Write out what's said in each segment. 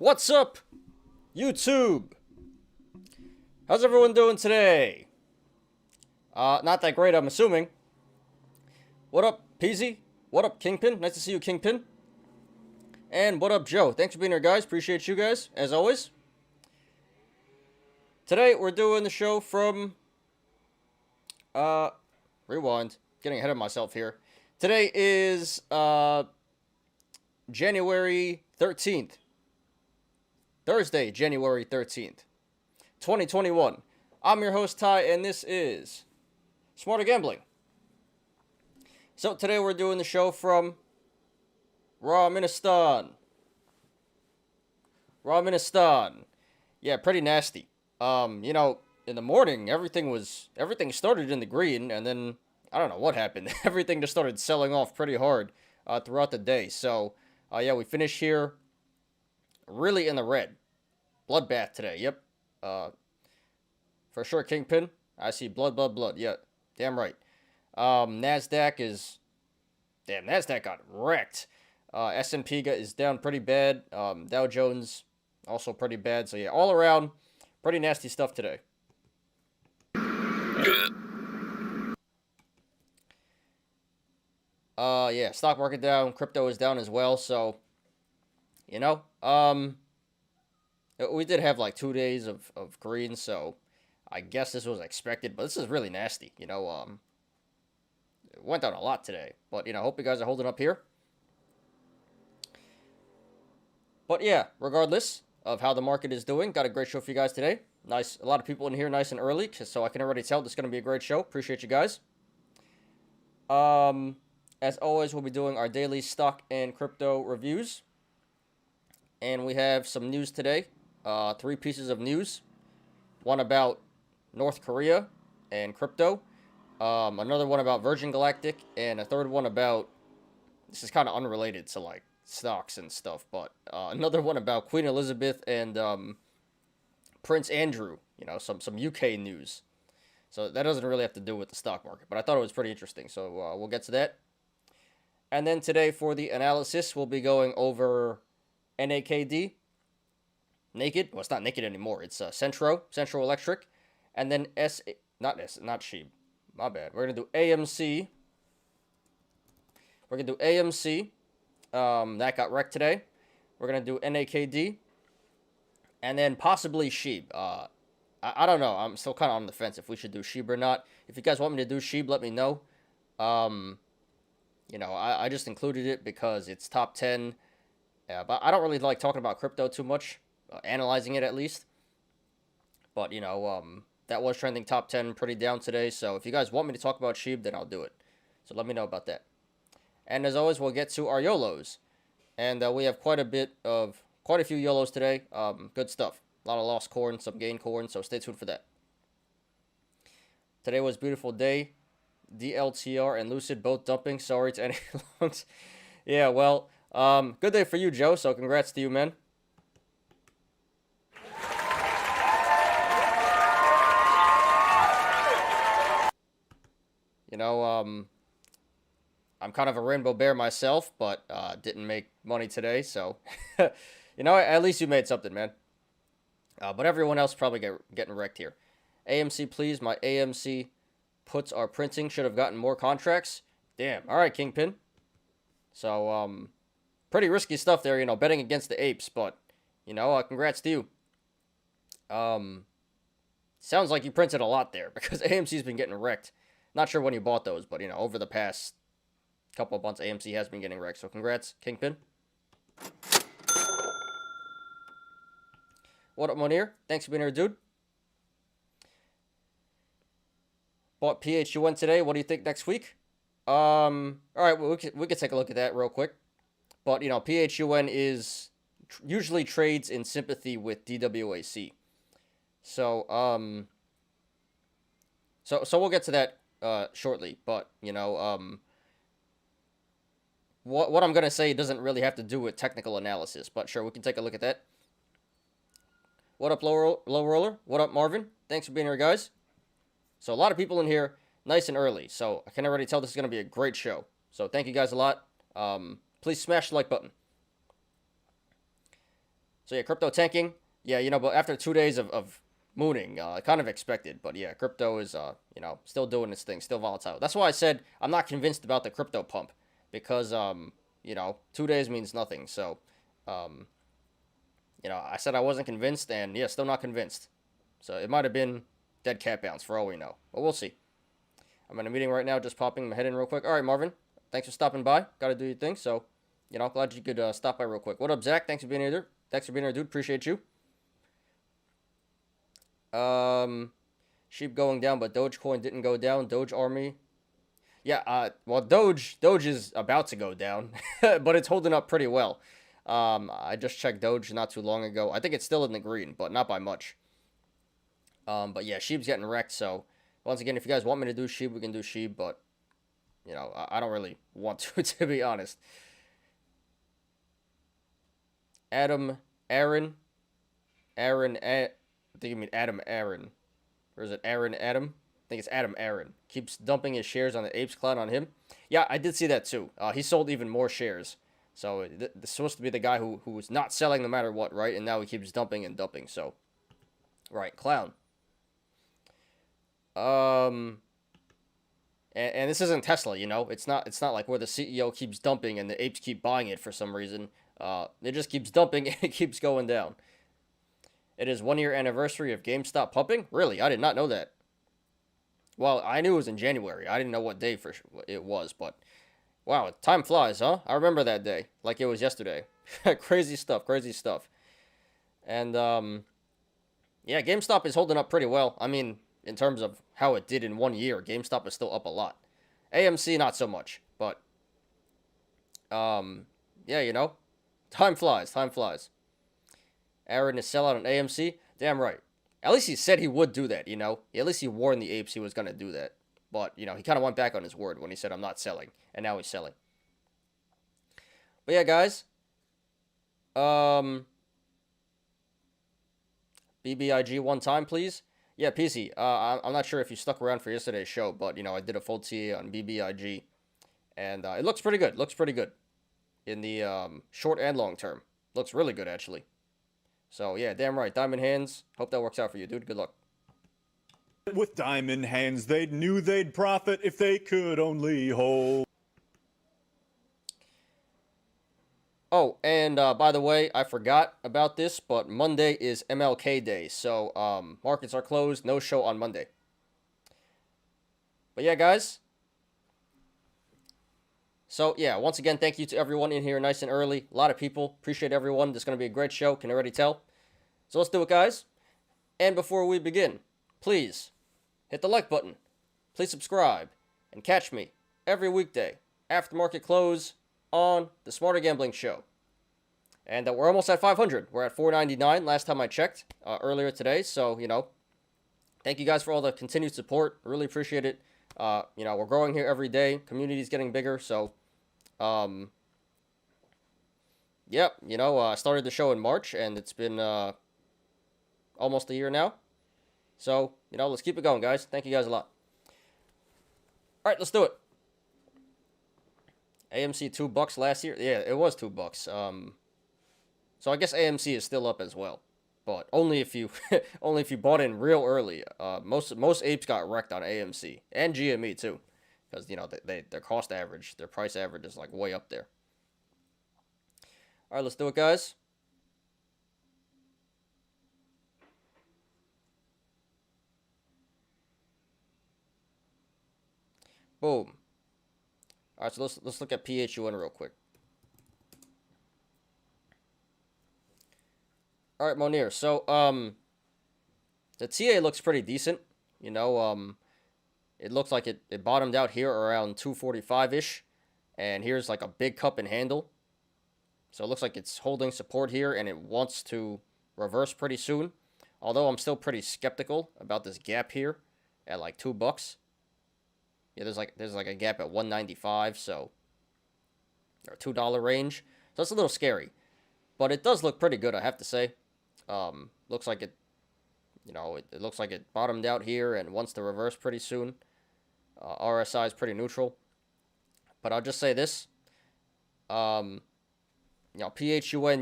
What's up, YouTube? How's everyone doing today? Not that great, I'm assuming. What up, Peasy? What up, Kingpin? Nice to see you, Kingpin. And what up, Joe? Thanks for being here, guys. Appreciate you guys, as always. Today, we're doing the show from... Rewind. Getting ahead of myself here. Today is, January 13th. Thursday, January 13th, 2021. I'm your host, Ty, and this is Smarter Gambling. So, today we're doing the show from Raw-Ministan. Yeah, pretty nasty. In the morning, everything started in the green, and then, I don't know what happened. Everything just started selling off pretty hard throughout the day. So, yeah, we finished here really in the red. Bloodbath today, yep. For sure, Kingpin. I see blood. Yeah, damn right. NASDAQ got wrecked. S&P is down pretty bad. Dow Jones also pretty bad. So, yeah, all around, pretty nasty stuff today. Yeah, stock market down, crypto is down as well, so, we did have like 2 days of green, so I guess this was expected, but this is really nasty, it went down a lot today, but, hope you guys are holding up here. But yeah, regardless of how the market is doing, got a great show for you guys today. Nice, a lot of people in here nice and early, so I can already tell this is going to be a great show. Appreciate you guys. As always, we'll be doing our daily stock and crypto reviews. And we have some news today. 3 pieces of news. One about North Korea and crypto. Another one about Virgin Galactic. And a third one about... This is kind of unrelated to, like, stocks and stuff. But another one about Queen Elizabeth and Prince Andrew. Some UK news. So that doesn't really have to do with the stock market. But I thought it was pretty interesting. So we'll get to that. And then today for the analysis, we'll be going over NAKD. Naked. Well, it's not naked anymore. It's Cenntro Electric. And then not SHEEB. My bad. We're going to do AMC. That got wrecked today. We're going to do NAKD. And then possibly SHEEB. I don't know. I'm still kind of on the fence if we should do SHEEB or not. If you guys want me to do SHEEB, let me know. I just included it because it's top 10. But I don't really like talking about crypto too much. Analyzing it at least. But, that was trending top 10 pretty down today. So if you guys want me to talk about SHEEB, then I'll do it. So let me know about that. And as always, we'll get to our Yolos. And we have quite a few Yolos today. Good stuff. A lot of lost corn, some gained corn. So stay tuned for that. Today was a beautiful day. DLTR and Lucid both dumping. Sorry to any longs. Yeah, well, good day for you, Joe. So congrats to you, man. I'm kind of a rainbow bear myself, but didn't make money today, so at least you made something, man. But everyone else probably getting wrecked here. AMC, please. My AMC puts are printing. Should have gotten more contracts. Damn. All right, Kingpin. So, pretty risky stuff there, betting against the apes, but, congrats to you. Sounds like you printed a lot there, because AMC's been getting wrecked. Not sure when you bought those, but, over the past couple of months, AMC has been getting wrecked. So, congrats, Kingpin. What up, Monir? Thanks for being here, dude. Bought PHUN today. What do you think next week? All right, well, we could take a look at that real quick. But, PHUN usually trades in sympathy with DWAC. So, so we'll get to that shortly. But, what I'm going to say doesn't really have to do with technical analysis. But sure, we can take a look at that. What up, Low Roller? What up, Marvin? Thanks for being here, guys. So a lot of people in here, nice and early. So I can already tell this is going to be a great show. So thank you guys a lot. Please smash the like button. So yeah, crypto tanking. Yeah, but after 2 days of mooning, kind of expected. But yeah, crypto is still doing its thing, still volatile. That's why I said I'm not convinced about the crypto pump because 2 days means nothing. So um, I said I wasn't convinced, and yeah, still not convinced. So it might have been dead cat bounce for all we know, but we'll see. I'm in a meeting right now, just popping my head in real quick. All right, Marvin, thanks for stopping by. Got to do your thing, so glad you could stop by real quick. What up, Zach? Thanks for being here. Thanks for being here, dude. Appreciate you. Um, Sheep going down, but Dogecoin didn't go down. Doge Army. Yeah, well, Doge is about to go down, but it's holding up pretty well. I just checked Doge not too long ago. I think it's still in the green, but not by much. But yeah, Sheep's getting wrecked. So once again, if you guys want me to do Sheep, we can do Sheep, but I don't really want to be honest. Aaron, I think you mean Adam Aaron. Or is it Aaron Adam? I think it's Adam Aaron. Keeps dumping his shares on the Apes clan on him. Yeah, I did see that too. He sold even more shares. So this is supposed to be the guy who was not selling no matter what, right? And now he keeps dumping and dumping. So, right, clown. And this isn't Tesla, It's not like where the CEO keeps dumping and the apes keep buying it for some reason. It just keeps dumping and it keeps going down. It is 1 year anniversary of GameStop pumping? Really? I did not know that. Well, I knew it was in January. I didn't know what day it was, but wow, time flies, huh? I remember that day like it was yesterday. Crazy stuff, crazy stuff. And yeah, GameStop is holding up pretty well. I mean, in terms of how it did in 1 year, GameStop is still up a lot. AMC not so much, but yeah, time flies, time flies. Aaron is sellout on AMC. Damn right. At least he said he would do that, At least he warned the apes he was going to do that. But, he kind of went back on his word when he said, I'm not selling. And now he's selling. But yeah, guys. BBIG one time, please. Yeah, PC. I'm not sure if you stuck around for yesterday's show, but, I did a full TA on BBIG. And it looks pretty good. Looks pretty good. In the short and long term. Looks really good, actually. So, yeah, damn right. Diamond hands. Hope that works out for you, dude. Good luck. With diamond hands, they knew they'd profit if they could only hold. Oh, and by the way, I forgot about this, but Monday is MLK Day. So, markets are closed. No show on Monday. But yeah, guys. So, yeah, once again, thank you to everyone in here nice and early. A lot of people. Appreciate everyone. This is going to be a great show. Can already tell. So, let's do it, guys. And before we begin, please hit the like button. Please subscribe. And catch me every weekday after market close on the Smarter Gambling Show. And we're almost at 500. We're at 499 last time I checked earlier today. So, thank you guys for all the continued support. Really appreciate it. We're growing here every day. Community's getting bigger. So, yep, I started the show in March, and it's been almost a year now. So, let's keep it going, guys. Thank you guys a lot. All right, let's do it. AMC $2 last year. Yeah, it was $2. So I guess AMC is still up as well, but only if you only if you bought in real early. Most apes got wrecked on AMC and GME too, because their cost average, their price average is like way up there. All right, let's do it, guys. Boom. All right, so let's look at PHUN real quick. All right, Monir. So the TA looks pretty decent. It looks like it bottomed out here around 245-ish, and here's like a big cup and handle. So it looks like it's holding support here, and it wants to reverse pretty soon. Although I'm still pretty skeptical about this gap here at like $2. Yeah, there's like a gap at 195, so or $2 range. So that's a little scary, but it does look pretty good, I have to say. Looks like it looks like it bottomed out here and wants to reverse pretty soon. RSI is pretty neutral, but I'll just say this. PHUN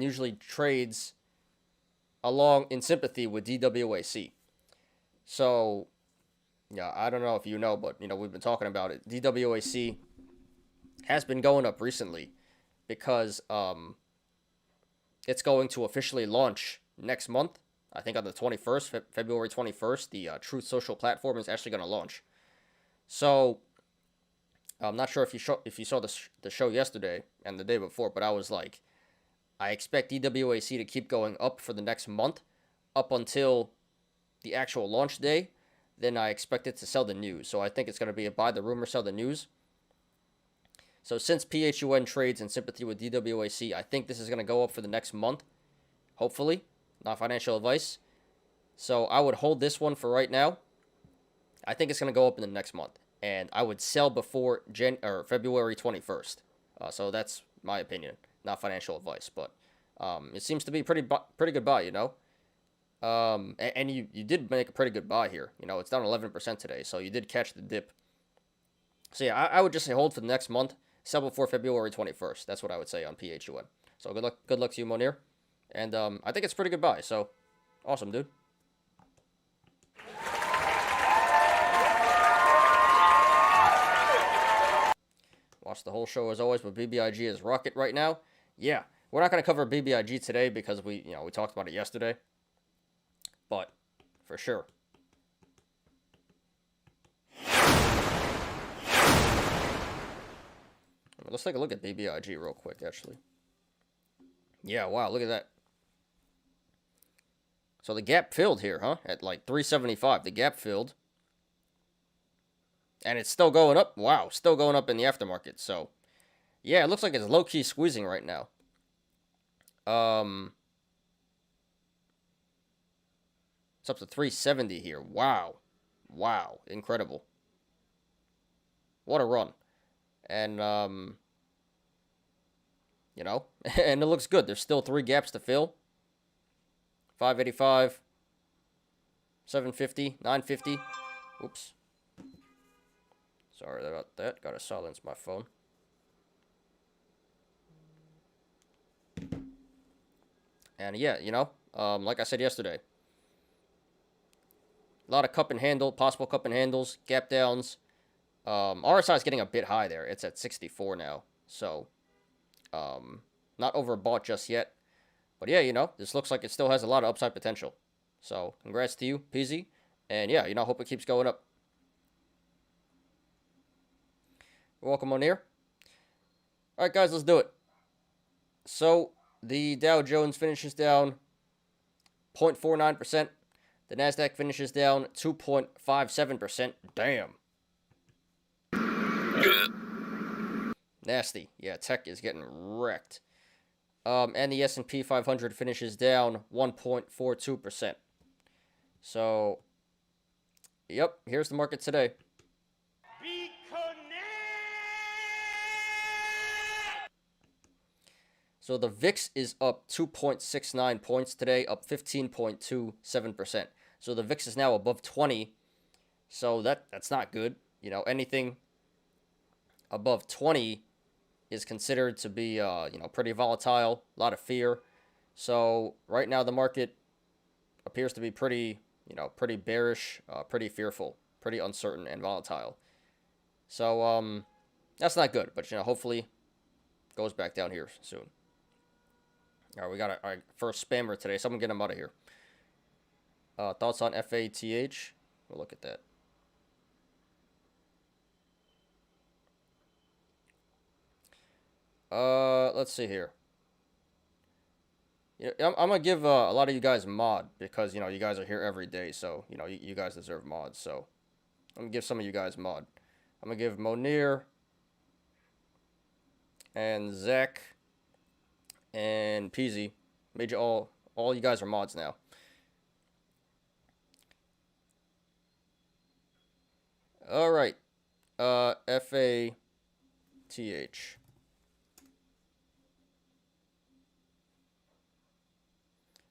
usually trades along in sympathy with DWAC. So, yeah, I don't know if you know, but, we've been talking about it. DWAC has been going up recently because it's going to officially launch next month. I think on the 21st, February 21st, the Truth Social platform is actually going to launch. So, I'm not sure if you saw the show yesterday and the day before, but I was like, I expect DWAC to keep going up for the next month, up until the actual launch day. Then I expect it to sell the news. So I think it's going to be a buy the rumor, sell the news. So since PHUN trades in sympathy with DWAC, I think this is going to go up for the next month, hopefully. Not financial advice. So I would hold this one for right now. I think it's going to go up in the next month. And I would sell before February 21st. So that's my opinion. Not financial advice. But it seems to be pretty good buy, and you did make a pretty good buy here. It's down 11% today. So you did catch the dip. So yeah, I would just say hold for the next month. Sell before February 21st. That's what I would say on PHUN. So good luck to you, Monir. And I think it's a pretty good buy. So awesome, dude. Watch the whole show as always, but BBIG is rocket right now. Yeah, we're not going to cover BBIG today because we talked about it yesterday. But for sure. Let's take a look at BBIG real quick, actually. Yeah, wow, look at that. So the gap filled here, huh? At like 375. The gap filled. And it's still going up. Wow, still going up in the aftermarket. So, yeah, it looks like it's low-key squeezing right now. It's up to 370 here. Wow. Wow, incredible. What a run. And, and it looks good. There's still 3 gaps to fill. 585, 750, 950. Oops. Sorry about that. Gotta silence my phone. And yeah, like I said yesterday, a lot of cup and handle, possible cup and handles, gap downs. RSI is getting a bit high there. It's at 64 now. So, not overbought just yet. But yeah, this looks like it still has a lot of upside potential. So, congrats to you, PZ. And yeah, hope it keeps going up. Welcome on here. All right, guys, let's do it. So, the Dow Jones finishes down 0.49%. The NASDAQ finishes down 2.57%. Damn. Nasty. Yeah, tech is getting wrecked. And the S&P 500 finishes down 1.42%. So, yep, here's the market today. So the VIX is up 2.69 points today, up 15.27%. So the VIX is now above 20. So that's not good. Anything above 20 is considered to be pretty volatile, a lot of fear. So right now the market appears to be pretty bearish, pretty fearful, pretty uncertain and volatile. So that's not good, but hopefully it goes back down here soon. All right, we got our first spammer today. Someone get him out of here. Thoughts on FATH? We'll look at that. Let's see here. I'm gonna give a lot of you guys mod because you guys are here every day, so you guys deserve mods. So I'm gonna give some of you guys mod. I'm gonna give Monir and Zach and Peasy. Made you all you guys are mods now. All right. FATH.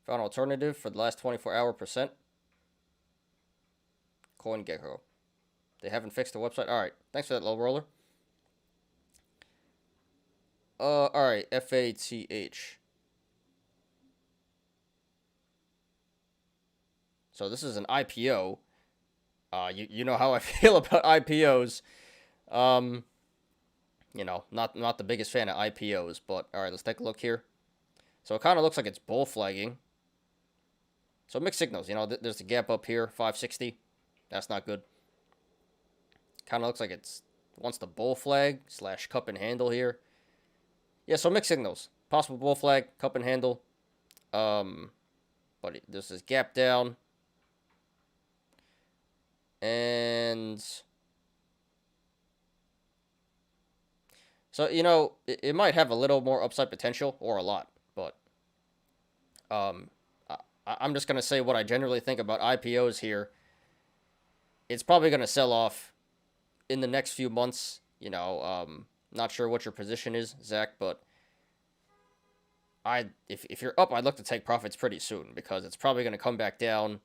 Found alternative for the last 24-hour percent. CoinGecko. They haven't fixed the website. All right. Thanks for that, low roller. All right. FATH. So this is an IPO. You know how I feel about IPOs. You know, not the biggest fan of IPOs, but all right, let's take a look here. So it kind of looks like it's bull flagging. So mixed signals, you know, there's a gap up here, 560. That's not good. Kind of looks like it's wants the bull flag / cup and handle here. Yeah, so mixed signals. Possible bull flag, cup and handle. But this is gap down. And so, you know, it might have a little more upside potential or a lot, but I'm just going to say what I generally think about IPOs here. It's probably going to sell off in the next few months. You know, not sure what your position is, Zach, but if you're up, I'd look to take profits pretty soon because it's probably going to come back down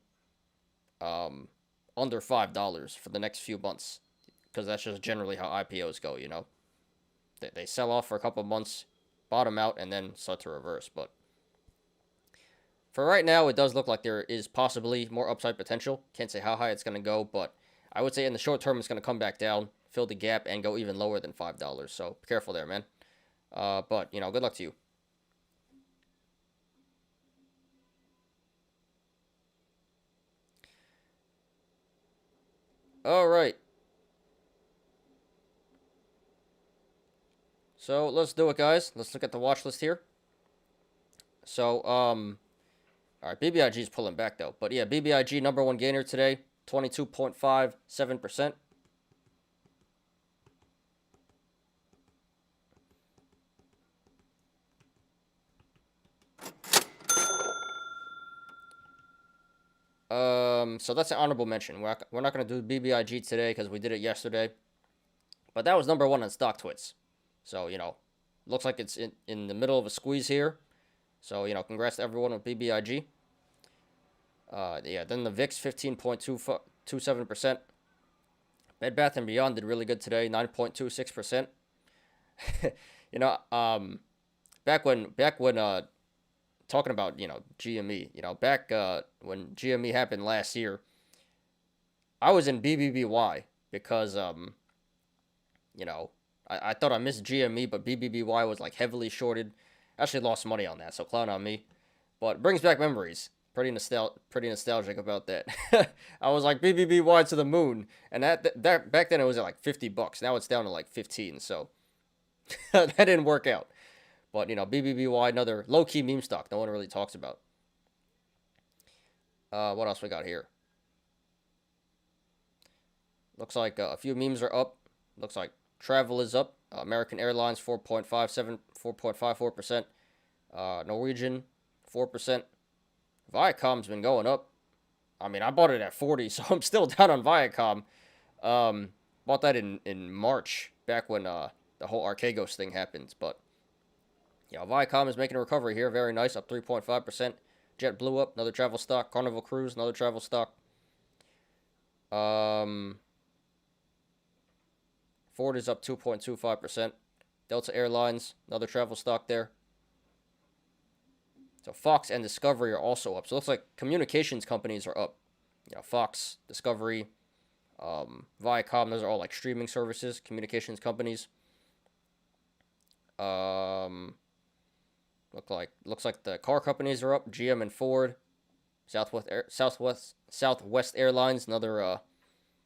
under $5 for the next few months because that's just generally how IPOs go, you know. They sell off for a couple months, bottom out, and then start to reverse. But for right now, it does look like there is possibly more upside potential. Can't say how high it's going to go, but I would say in the short term, it's going to come back down, fill the gap, and go even lower than $5. So be careful there, man. But, you know, good luck to you. All right. So let's do it, guys. Let's look at the watch list here. So, all right, BBIG is pulling back, though. But, yeah, BBIG, number one gainer today, 22.57%. So that's an honorable mention. We're not going to do BBIG today because we did it yesterday. But that was number one on StockTwits. So, you know, looks like it's in the middle of a squeeze here. So, you know, congrats to everyone with BBIG. Yeah, then the VIX, 15.27%. Bed Bath & Beyond did really good today, 9.26%. You know, back when talking about, you know, GME, you know, back when GME happened last year, I was in BBBY because, you know, I thought I missed GME, but BBBY was like heavily shorted. Actually lost money on that, so clown on me. But it brings back memories. Pretty nostalgic about that. I was like BBBY to the moon, and that back then it was at like $50. Now it's down to like 15. So that didn't work out. But you know, BBBY, another low key meme stock no one really talks about. What else we got here? Looks like a few memes are up. Looks like travel is up. American Airlines 4.54%. Norwegian 4%. Viacom's been going up. I mean, I bought it at 40, so I'm still down on Viacom. Bought that in March, back when the whole Archegos thing happened. But yeah, Viacom is making a recovery here. Very nice, up 3.5%. JetBlue up, another travel stock. Carnival Cruise, another travel stock. Ford is up 2.25%. Delta Airlines, another travel stock there. So Fox and Discovery are also up. So it looks like communications companies are up. You know, Fox, Discovery, Viacom, those are all like streaming services, communications companies. Looks like the car companies are up. GM and Ford, Southwest Airlines, another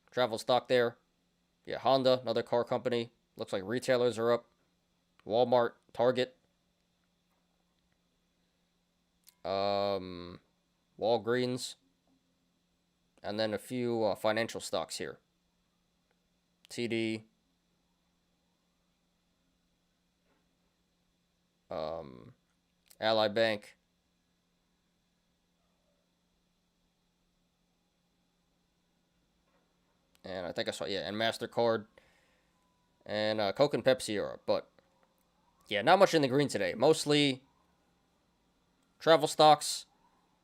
travel stock there. Yeah, Honda, another car company. Looks like retailers are up. Walmart, Target, Walgreens, and then a few financial stocks here. TD, Ally Bank, and I think I saw, yeah, and MasterCard, and Coke and Pepsi are up. But yeah, not much in the green today. Mostly travel stocks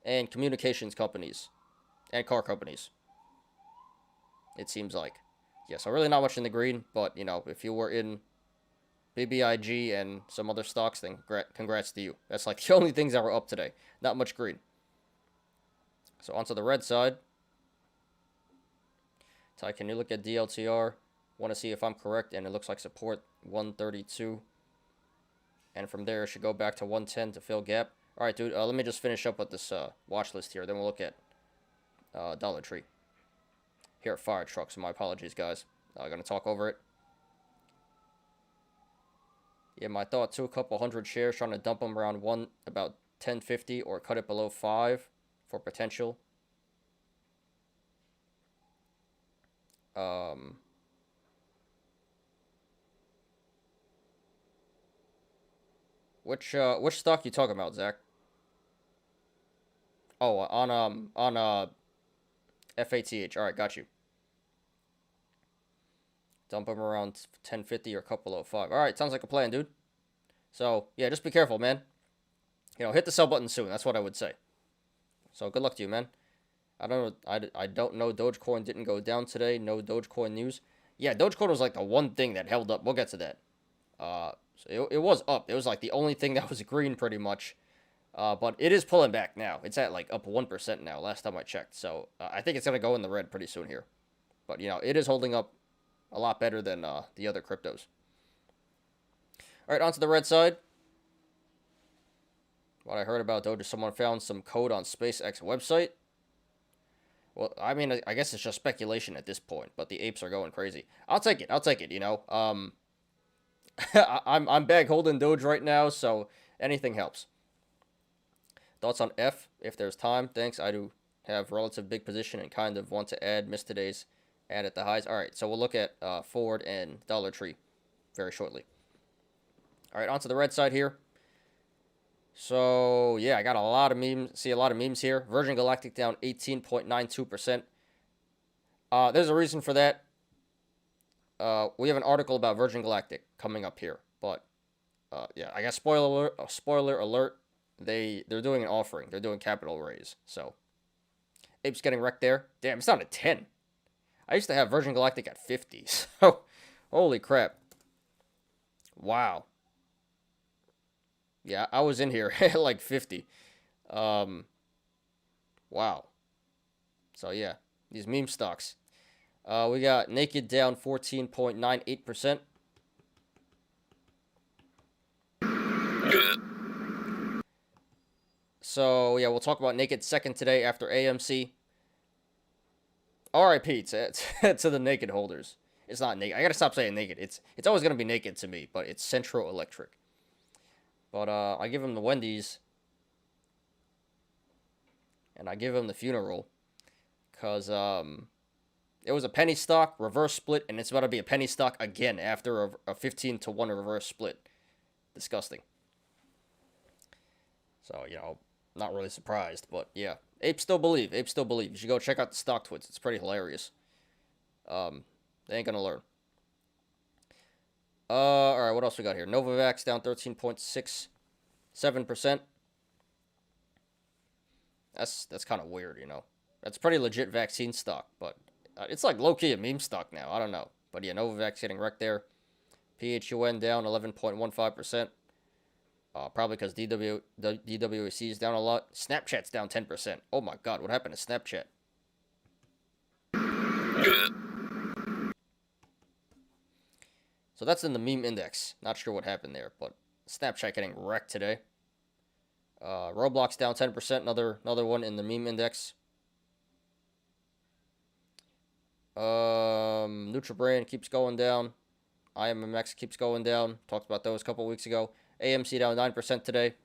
and communications companies and car companies, it seems like. Yeah, so really not much in the green, but, you know, if you were in BBIG and some other stocks, then congrats to you. That's like the only things that were up today. Not much green. So onto the red side. Ty, can you look at DLTR? Want to see if I'm correct, and it looks like support 132. And from there, it should go back to 110 to fill gap. All right, dude, let me just finish up with this watch list here. Then we'll look at Dollar Tree. Here at Fire Truck, so my apologies, guys. I'm going to talk over it. Yeah, my thought, too, a couple hundred shares, trying to dump them around about 1050 or cut it below 5 for potential. Which stock you talking about, Zach? Oh, on FATH. All right, got you. Dump them around 1050 or couple below 5. All right, sounds like a plan, dude. So yeah, just be careful, man. You know, hit the sell button soon. That's what I would say. So good luck to you, man. I don't know. I don't know. Dogecoin didn't go down today. No Dogecoin news. Yeah, Dogecoin was like the one thing that held up. We'll get to that. So it was up. It was like the only thing that was green, pretty much. But it is pulling back now. It's at like up 1% now. Last time I checked. So I think it's gonna go in the red pretty soon here. But you know, it is holding up a lot better than the other cryptos. All right, onto the red side. What I heard about Doge is someone found some code on SpaceX website. Well, I mean, I guess it's just speculation at this point, but the apes are going crazy. I'll take it. I'll take it. You know, I'm bag holding Doge right now, so anything helps. Thoughts on F? If there's time, thanks. I do have relative big position and kind of want to add. Missed today's add at the highs. All right, so we'll look at Ford and Dollar Tree very shortly. All right, onto the red side here. So, yeah, I got a lot of memes. See a lot of memes here. Virgin Galactic down 18.92%. There's a reason for that. We have an article about Virgin Galactic coming up here. But, yeah, I guess spoiler alert. They're doing an offering. They're doing capital raise. So, Ape's getting wrecked there. Damn, it's down to 10. I used to have Virgin Galactic at 50. So, holy crap. Wow. Yeah, I was in here at like 50. Wow. So, yeah, these meme stocks. We got Naked down 14.98%. So, yeah, we'll talk about Naked second today after AMC. RIP to the Naked holders. It's not Naked. I gotta stop saying Naked. It's always gonna be Naked to me, but it's Cenntro Electric. But I give him the Wendy's, and I give him the funeral, because it was a penny stock, reverse split, and it's about to be a penny stock again after a 15-to-1 reverse split. Disgusting. So, you know, not really surprised, but yeah. Apes still believe. Apes still believe. You should go check out the StockTwits. It's pretty hilarious. They ain't gonna learn. All right, what else we got here? Novavax down 13.67%. That's kind of weird, you know. That's pretty legit vaccine stock, but it's like low-key a meme stock now. I don't know. But yeah, Novavax getting wrecked there. PHUN down 11.15%. Probably because DWAC is down a lot. Snapchat's down 10%. Oh my god, what happened to Snapchat? So that's in the meme index. Not sure what happened there, but Snapchat getting wrecked today. Roblox down 10%. Another one in the meme index. Nutrabrain keeps going down. IMMX keeps going down. Talked about those a couple weeks ago. AMC down 9% today.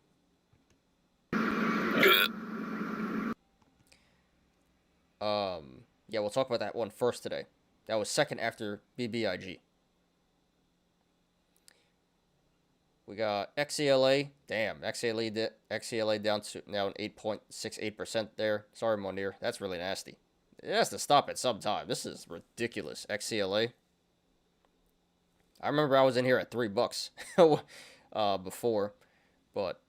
Yeah, we'll talk about that one first today. That was second after BBIG. We got XELA. Damn, XELA down to now an 8.68% there. Sorry, Monir. That's really nasty. It has to stop at some time. This is ridiculous. XELA. I remember I was in here at $3 before, but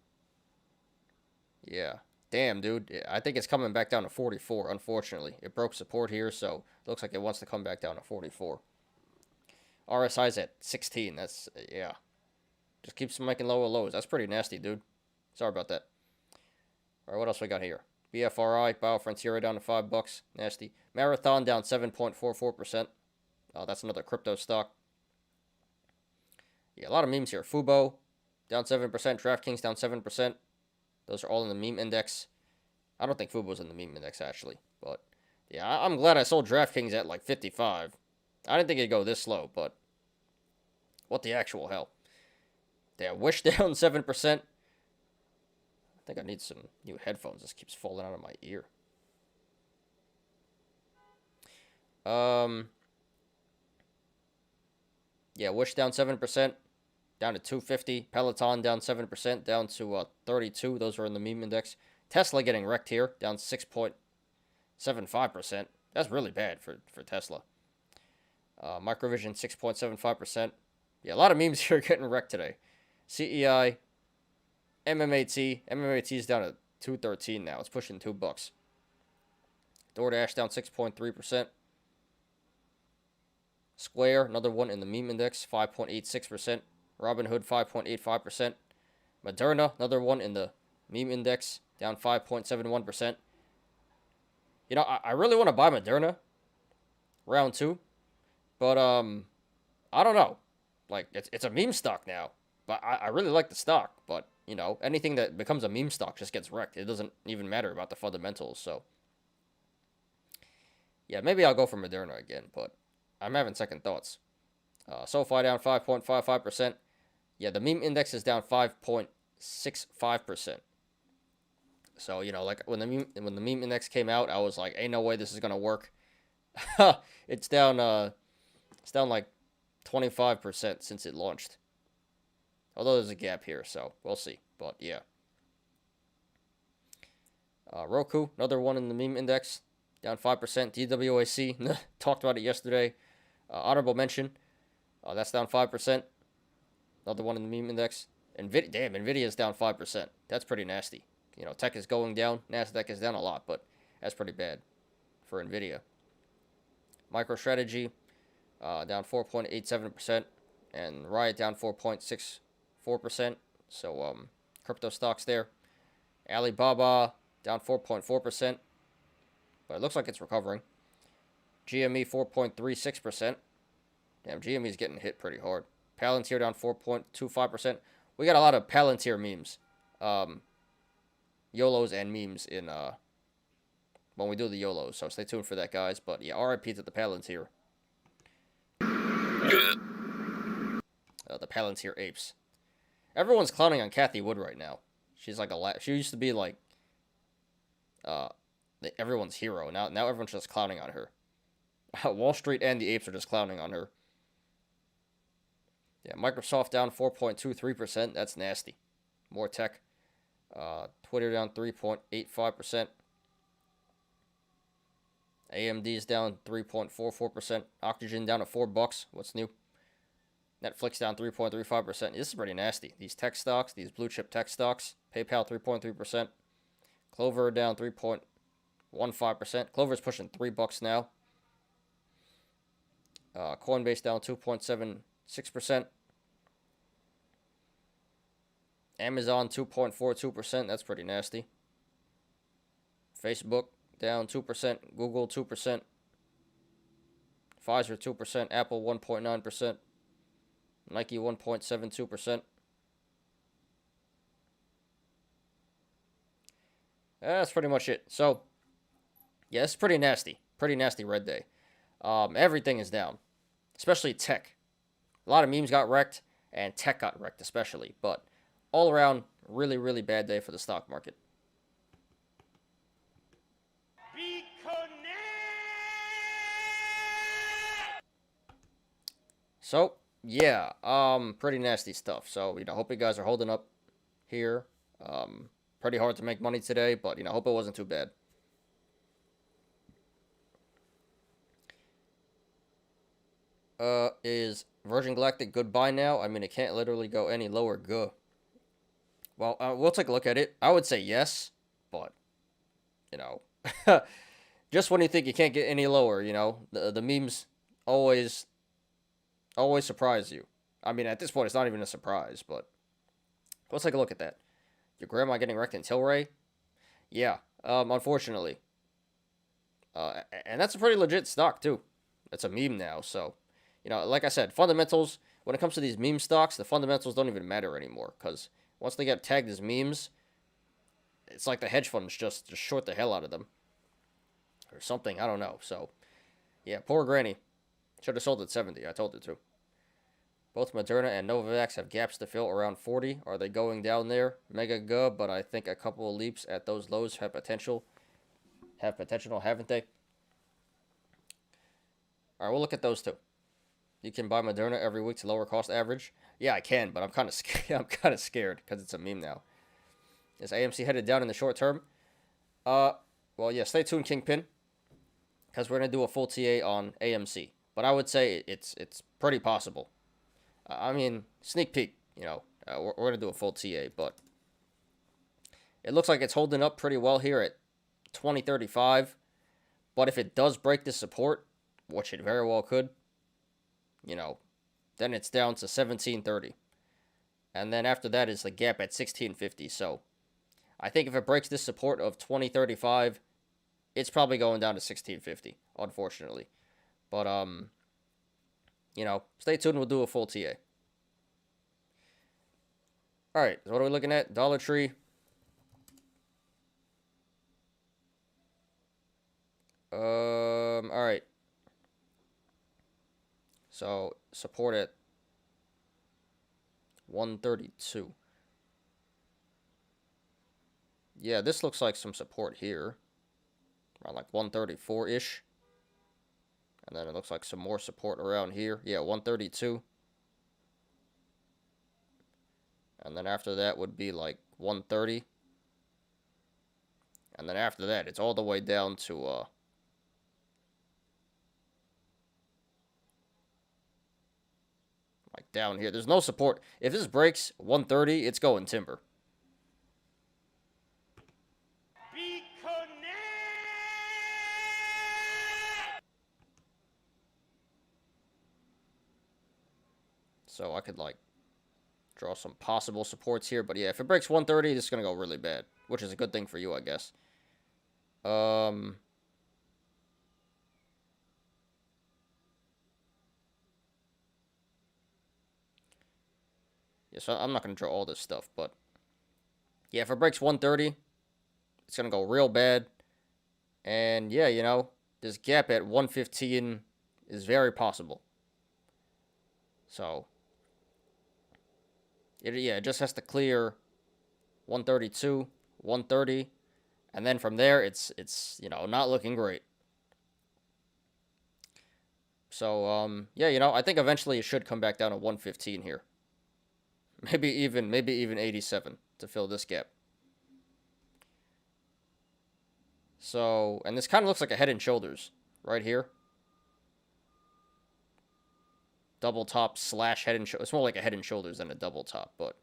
yeah. Damn, dude. I think it's coming back down to 44, unfortunately. It broke support here, so it looks like it wants to come back down to 44. RSI's at 16. That's, yeah. Just keeps making lower lows. That's pretty nasty, dude. Sorry about that. All right, what else we got here? BFRI, Biofrontier down to $5. Nasty. Marathon down 7.44%. That's another crypto stock. Yeah, a lot of memes here. Fubo down 7%. DraftKings down 7%. Those are all in the meme index. I don't think Fubo's in the meme index, actually. But, yeah, I'm glad I sold DraftKings at, like, 55. I didn't think it'd go this low, but what the actual hell. Yeah, Wish down 7%. I think I need some new headphones. This keeps falling out of my ear. Yeah, Wish down 7%, down to 250. Peloton down 7%, down to 32. Those are in the meme index. Tesla getting wrecked here, down 6.75%. That's really bad for Tesla. Microvision 6.75%. Yeah, a lot of memes here getting wrecked today. CEI, MMAT is down to 213 now. It's pushing $2. DoorDash down 6.3%. Square, another one in the meme index, 5.86%. Robinhood, 5.85%. Moderna, another one in the meme index, down 5.71%. You know, I really want to buy Moderna round 2, but I don't know. Like, it's a meme stock now, but I really like the stock, but, you know, anything that becomes a meme stock just gets wrecked. It doesn't even matter about the fundamentals, so. Yeah, maybe I'll go for Moderna again, but I'm having second thoughts. SoFi down 5.55%. Yeah, the meme index is down 5.65%. So, you know, like when the meme index came out, I was like, ain't no way this is gonna work. It's down like 25% since it launched. Although there's a gap here, so we'll see. But yeah. Roku, another one in the meme index, down 5%. DWAC, talked about it yesterday. Honorable mention, that's down 5%. Another one in the meme index. Nvidia's down 5%. That's pretty nasty. You know, tech is going down. Nasdaq is down a lot, but that's pretty bad for Nvidia. MicroStrategy, down 4.87%, and Riot down 4.64%. So, crypto stocks there. Alibaba down 4.4%, but it looks like it's recovering. GME 4.36%. Damn, GME is getting hit pretty hard. Palantir down 4.25%. We got a lot of Palantir memes. Yolos and memes in when we do the Yolos, so stay tuned for that, guys. But yeah, RIP to the Palantir. The Palantir apes. Everyone's clowning on Cathie Wood right now. She's like she used to be like everyone's hero. Now everyone's just clowning on her. Wall Street and the apes are just clowning on her. Yeah, Microsoft down 4.23%. That's nasty. More tech. Twitter down 3.85%. AMD's down 3.44%. Oxygen down at $4. What's new? Netflix down 3.35%. This is pretty nasty. These tech stocks, these blue chip tech stocks. PayPal 3.3%. Clover down 3.15%. Clover's pushing $3 now. Coinbase down 2.76%. Amazon 2.42%. That's pretty nasty. Facebook down 2%. Google 2%. Pfizer 2%. Apple 1.9%. Nike 1.72%. That's pretty much it. So, yeah, it's pretty nasty. Pretty nasty red day. Everything is down, especially tech. A lot of memes got wrecked, and tech got wrecked especially. But all around, really, really bad day for the stock market. So, yeah, pretty nasty stuff. So, you know, hope you guys are holding up here. Pretty hard to make money today, but, you know, hope it wasn't too bad. Is Virgin Galactic goodbye now? I mean, it can't literally go any lower. Go. Well, we'll take a look at it. I would say yes, but, you know, just when you think you can't get any lower, you know, the memes always surprise you. I mean, at this point, it's not even a surprise, but let's take a look at that. Your grandma getting wrecked in Tilray? Yeah, unfortunately. And that's a pretty legit stock, too. It's a meme now, so, like I said, fundamentals, when it comes to these meme stocks, the fundamentals don't even matter anymore, because once they get tagged as memes, it's like the hedge funds just short the hell out of them. Or something, I don't know. So, yeah, poor Granny. Should have sold at 70, I told her to. Both Moderna and Novavax have gaps to fill around 40. Are they going down there? Mega gub, but I think a couple of leaps at those lows have potential. Haven't they? All right, we'll look at those two. You can buy Moderna every week to lower cost average. Yeah, I can, but I'm kind of scared. I'm kind of scared because it's a meme now. Is AMC headed down in the short term? Well, yeah. Stay tuned, Kingpin, because we're gonna do a full TA on AMC. But I would say it's pretty possible. I mean, sneak peek. We're gonna do a full TA, but it looks like it's holding up pretty well here at 2035. But if it does break this support, which it very well could, then it's down to 1730. And then after that is the gap at 1650. So I think if it breaks this support of 2035, it's probably going down to 1650, unfortunately. But, stay tuned. We'll do a full TA. All right, so what are we looking at? Dollar Tree. All right. So support at 132. Yeah, this looks like some support here. Around like 134-ish. And then it looks like some more support around here. Yeah, 132. And then after that would be like 130. And then after that, it's all the way down to like down here. There's no support. If this breaks 130, it's going timber. So I could like draw some possible supports here. But yeah, if it breaks 130, this is going to go really bad. Which is a good thing for you, I guess. Yeah, so I'm not going to draw all this stuff. But yeah, if it breaks 130, it's going to go real bad. And yeah, this gap at 115 is very possible. So it just has to clear 132, 130, and then from there it's not looking great. So yeah, I think eventually it should come back down to 115 here. Maybe even 87 to fill this gap. So, and this kind of looks like a Head and Shoulders right here. Double top / Head and Shoulders. It's more like a Head and Shoulders than a double top, but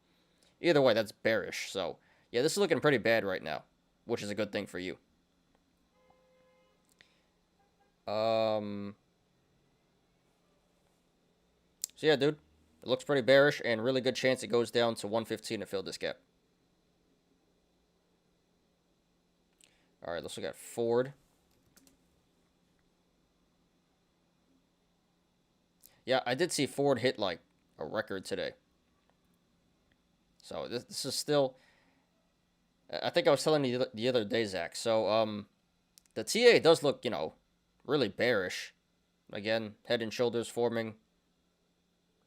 either way, that's bearish. So, yeah, this is looking pretty bad right now, which is a good thing for you. So yeah, dude, it looks pretty bearish and really good chance it goes down to 115 to fill this gap. All right, let's look at Ford. Yeah, I did see Ford hit like a record today. So this is still, I think I was telling you the other day, Zach. So the TA does look, really bearish. Again, Head and Shoulders forming.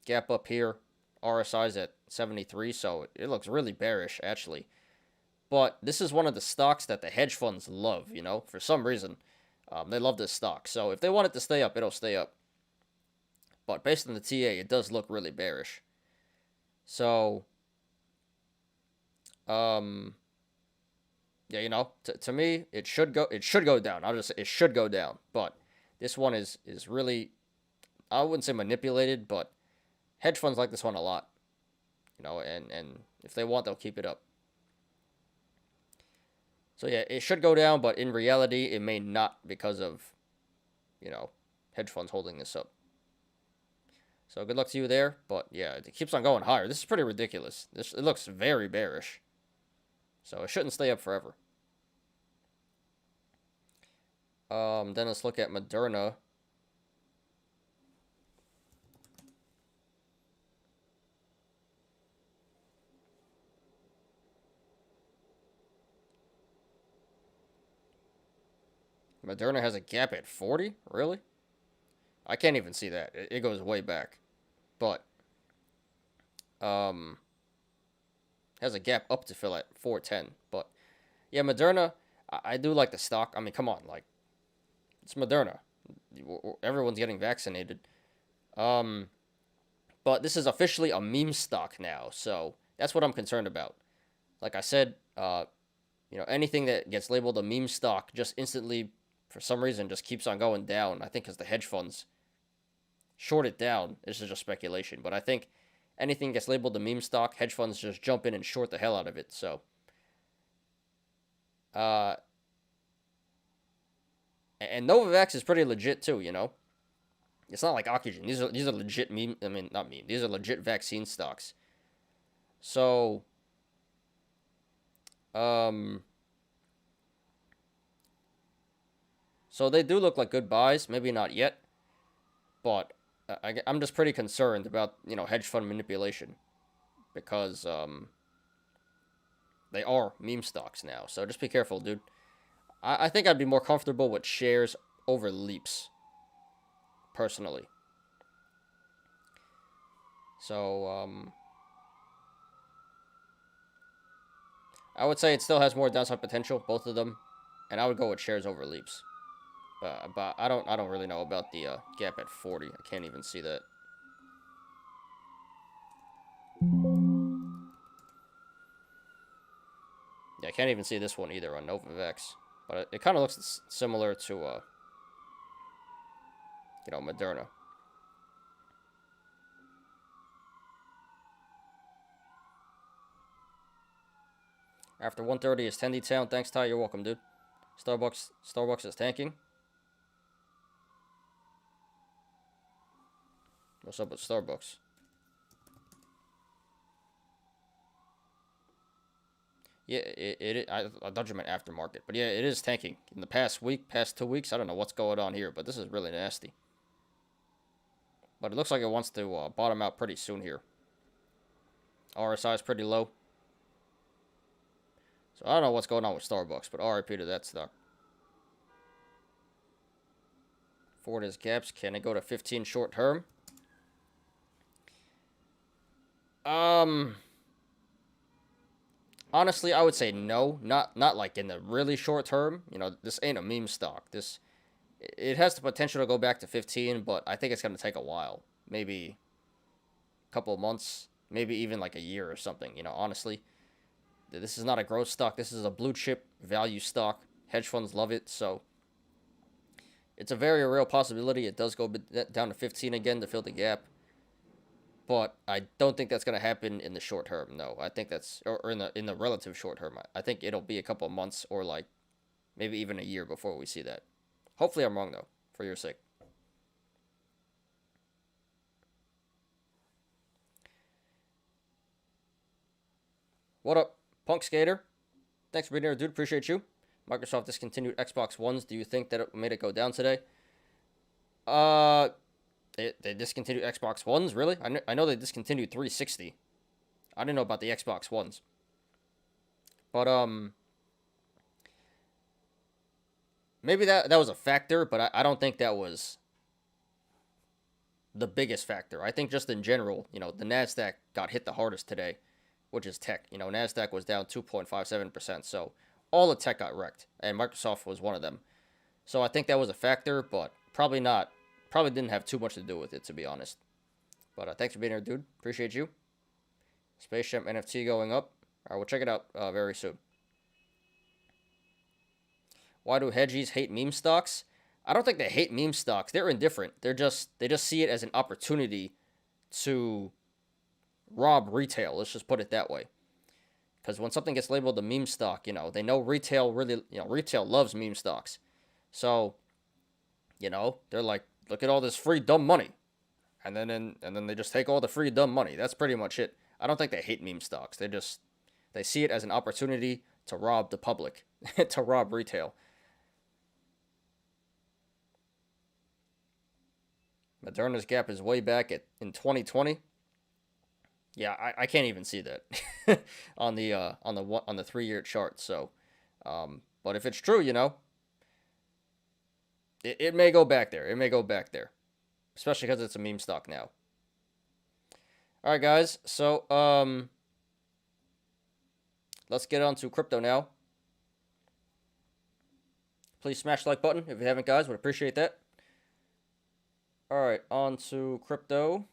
Gap up here. RSI's at 73, so it looks really bearish, actually. But this is one of the stocks that the hedge funds love, for some reason. They love this stock. So if they want it to stay up, it'll stay up. But based on the TA, it does look really bearish. So, yeah, to me, it should go down. I'll just say it should go down. But this one is really, I wouldn't say manipulated, but hedge funds like this one a lot. And if they want, they'll keep it up. So yeah, it should go down, but in reality, it may not because of, hedge funds holding this up. So good luck to you there, but yeah, it keeps on going higher. This is pretty ridiculous. It looks very bearish. So it shouldn't stay up forever. Then let's look at Moderna. Moderna has a gap at 40? Really? I can't even see that. It goes way back. But, has a gap up to fill at 410. But, yeah, Moderna, I do like the stock. I mean, come on, like, it's Moderna. Everyone's getting vaccinated. But this is officially a meme stock now, so that's what I'm concerned about. Like I said, anything that gets labeled a meme stock just instantly, for some reason, just keeps on going down. I think because the hedge funds short it down. This is just speculation, but I think anything gets labeled a meme stock, hedge funds just jump in and short the hell out of it. So, and Novavax is pretty legit too. It's not like Oxygen. These are legit meme. I mean, not meme. These are legit vaccine stocks. So, so they do look like good buys. Maybe not yet, but I'm just pretty concerned about hedge fund manipulation because they are meme stocks now. So just be careful, dude. I think I'd be more comfortable with shares over leaps, personally. So, I would say it still has more downside potential, both of them, and I would go with shares over leaps. But I don't really know about the gap at 40. I can't even see that. Yeah, I can't even see this one either on Novavax, but it kind of looks similar to Moderna. After 130 is Tendy Town. Thanks, Ty. You're welcome, dude. Starbucks is tanking. What's up with Starbucks? Yeah, I thought you meant aftermarket, but yeah, it is tanking. In the past 2 weeks, I don't know what's going on here, but this is really nasty. But it looks like it wants to bottom out pretty soon here. RSI is pretty low. So I don't know what's going on with Starbucks, but RIP to that stock. Ford has gaps. Can it go to 15 short term? Honestly, I would say no. Not like in the really short term. This ain't a meme stock. It has the potential to go back to 15, but I think it's going to take a while. Maybe a couple of months, maybe even like a year or something. Honestly, this is not a growth stock. This is a blue chip value stock. Hedge funds love it, so it's a very real possibility it does go down to 15 again to fill the gap. But I don't think that's going to happen in the short term. No, I think or in the relative short term. I think it'll be a couple of months or like maybe even a year before we see that. Hopefully I'm wrong though, for your sake. What up, Punk Skater? Thanks for being here, dude. Appreciate you. Microsoft discontinued Xbox Ones. Do you think that it made it go down today? They discontinued Xbox Ones? Really? I know they discontinued 360. I didn't know about the Xbox Ones. But, maybe that was a factor, but I don't think that was the biggest factor. I think just in general, the NASDAQ got hit the hardest today, which is tech. NASDAQ was down 2.57%, so all the tech got wrecked, and Microsoft was one of them. So I think that was a factor, but probably not. Probably didn't have too much to do with it, to be honest. But thanks for being here, dude. Appreciate you. Space Jam NFT going up. All right, we'll check it out very soon. Why do hedgies hate meme stocks? I don't think they hate meme stocks. They're indifferent. They just see it as an opportunity to rob retail. Let's just put it that way. Because when something gets labeled a meme stock, they know retail really, retail loves meme stocks. So, they're like, look at all this free dumb money, and then they just take all the free dumb money. That's pretty much it. I don't think they hate meme stocks. They see it as an opportunity to rob the public, to rob retail. Moderna's gap is way back in 2020. Yeah, I can't even see that on the 3-year chart. So, but if it's true, it may go back there. It may go back there, especially because it's a meme stock now. All right, guys. So, let's get on to crypto now. Please smash the like button if you haven't, guys. Would appreciate that. All right, on to crypto.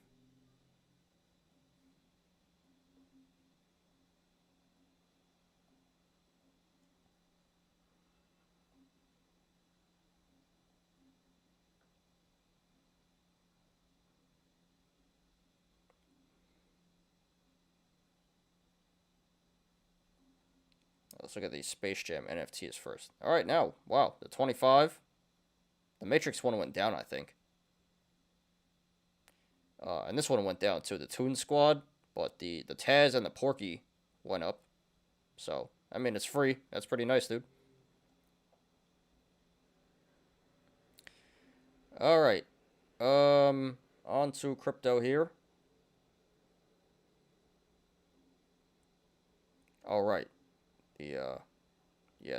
Let's look at these Space Jam NFTs first. All right, now, wow, the 25. The Matrix one went down, I think. And this one went down too, the Toon Squad. But the Taz and the Porky went up. So, I mean, it's free. That's pretty nice, dude. All right. On to crypto here. All right. Yeah,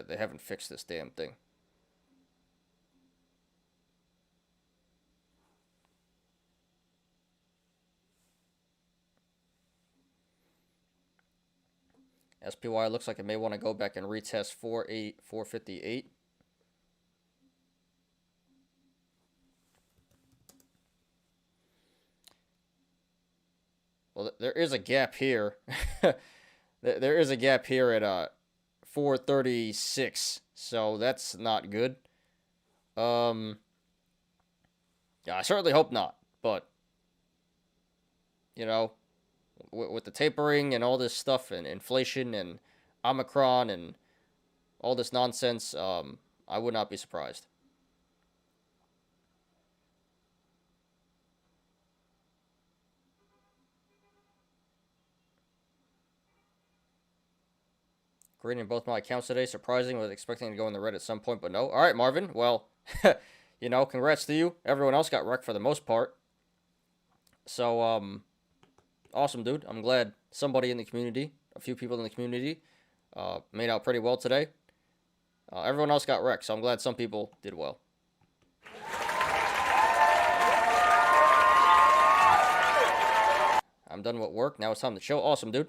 they haven't fixed this damn thing. SPY looks like it may want to go back and retest 458. Well, there is a gap here. There is a gap here at 436, so that's not good. Yeah, I certainly hope not, but with the tapering and all this stuff and inflation and Omicron and all this nonsense, I would not be surprised. Green in both my accounts today. Surprising. Was expecting to go in the red at some point, but no. All right, Marvin. Well, congrats to you. Everyone else got wrecked for the most part. So, awesome, dude. I'm glad somebody in the community, a few people in the community, made out pretty well today. Everyone else got wrecked, so I'm glad some people did well. I'm done with work. Now it's time to chill. Awesome, dude.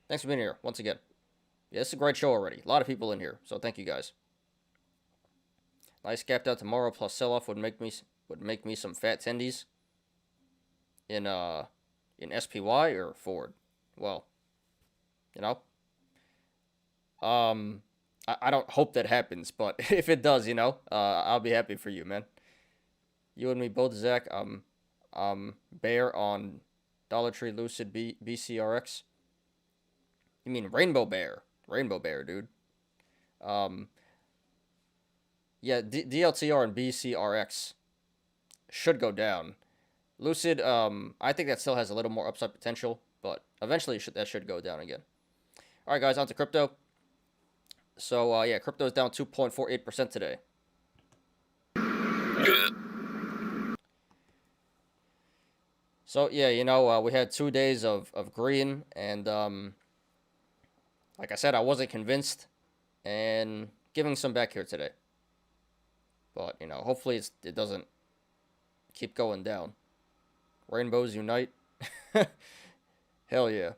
Thanks for being here once again. Yeah, this is a great show already. A lot of people in here, so thank you guys. Nice gapped out tomorrow plus sell-off would make me some fat tendies in SPY or Ford. Well, I don't hope that happens, but if it does, I'll be happy for you, man. You and me both, Zach. Bear on Dollar Tree Lucid BCRX. You mean Rainbow Bear? Rainbow Bear, dude. Yeah, DLTR and BCRX should go down. Lucid, I think that still has a little more upside potential, but eventually that should go down again. All right, guys, on to crypto. So, yeah, crypto is down 2.48% today. Good. So, yeah, we had 2 days of green, and like I said, I wasn't convinced, and giving some back here today. But, hopefully it doesn't keep going down. Rainbows unite. Hell yeah.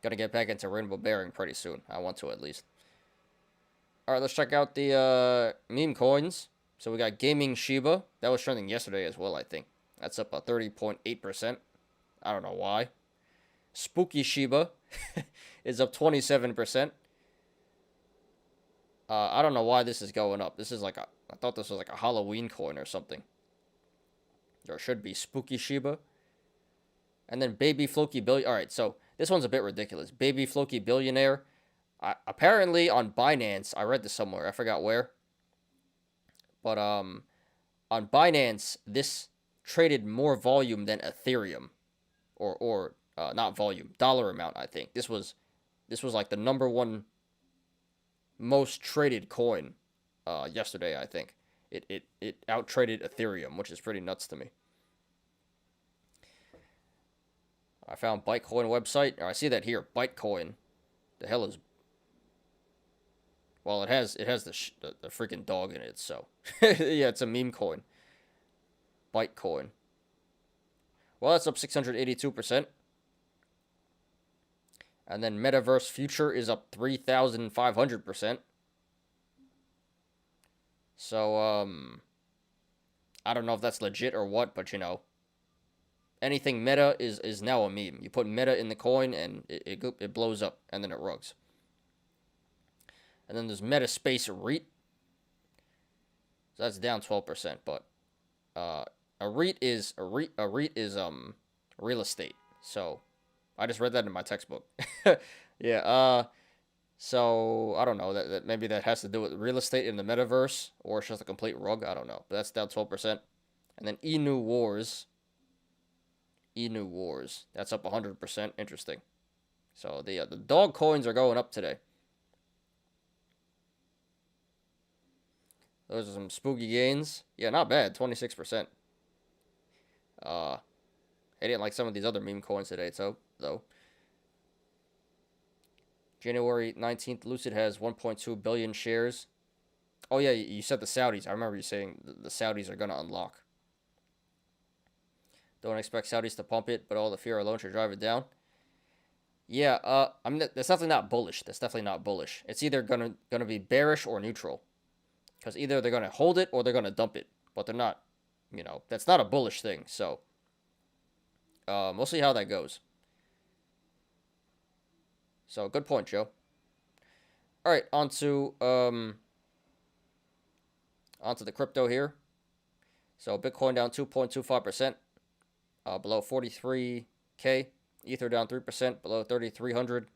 Gotta get back into rainbow bearing pretty soon. I want to, at least. Alright, let's check out the meme coins. So we got Gaming Shiba. That was trending yesterday as well, I think. That's up 30.8%. I don't know why. Spooky Shiba is up 27%. I don't know why this is going up. This is I thought this was like a Halloween coin or something. There should be Spooky Shiba. And then Baby Floki Billion. Alright, so this one's a bit ridiculous. Baby Floki Billionaire. Apparently on Binance, I read this somewhere. I forgot where. But on Binance, this traded more volume than Ethereum. Or not volume, dollar amount, I think. This was like the number one most traded coin yesterday, I think. It out-traded Ethereum, which is pretty nuts to me. I found Bytecoin website. Or I see that here, Bytecoin. The hell is... Well, it has the freaking dog in it, so... yeah, it's a meme coin. Bytecoin. Well, that's up 682%. And then Metaverse Future is up 3,500%. So, I don't know if that's legit or what, but you know, anything meta is now a meme. You put meta in the coin and it blows up, and then it rugs. And then there's Metaspace REIT. So that's down 12%, but a REIT is real estate. So I just read that in my textbook. Yeah, so I don't know, that maybe that has to do with real estate in the metaverse, or it's just a complete rug. I don't know, but that's down 12%. And then Enu Wars, that's up 100%. Interesting. So the dog coins are going up today. Those are some spooky gains. Yeah, not bad. 26%. I didn't like some of these other meme coins today, though. January 19th, Lucid has 1.2 billion shares. Oh, yeah, you said the Saudis. I remember you saying the Saudis are going to unlock. Don't expect Saudis to pump it, but all the fear alone should drive it down. Yeah, I mean, that's definitely not bullish. It's either gonna be bearish or neutral. Because either they're going to hold it or they're going to dump it. But they're not, you know, that's not a bullish thing. So, we'll see how that goes. So, good point, Joe. All right, on to the crypto here. So, Bitcoin down 2.25%, below 43K. Ether down 3%, below 3,300.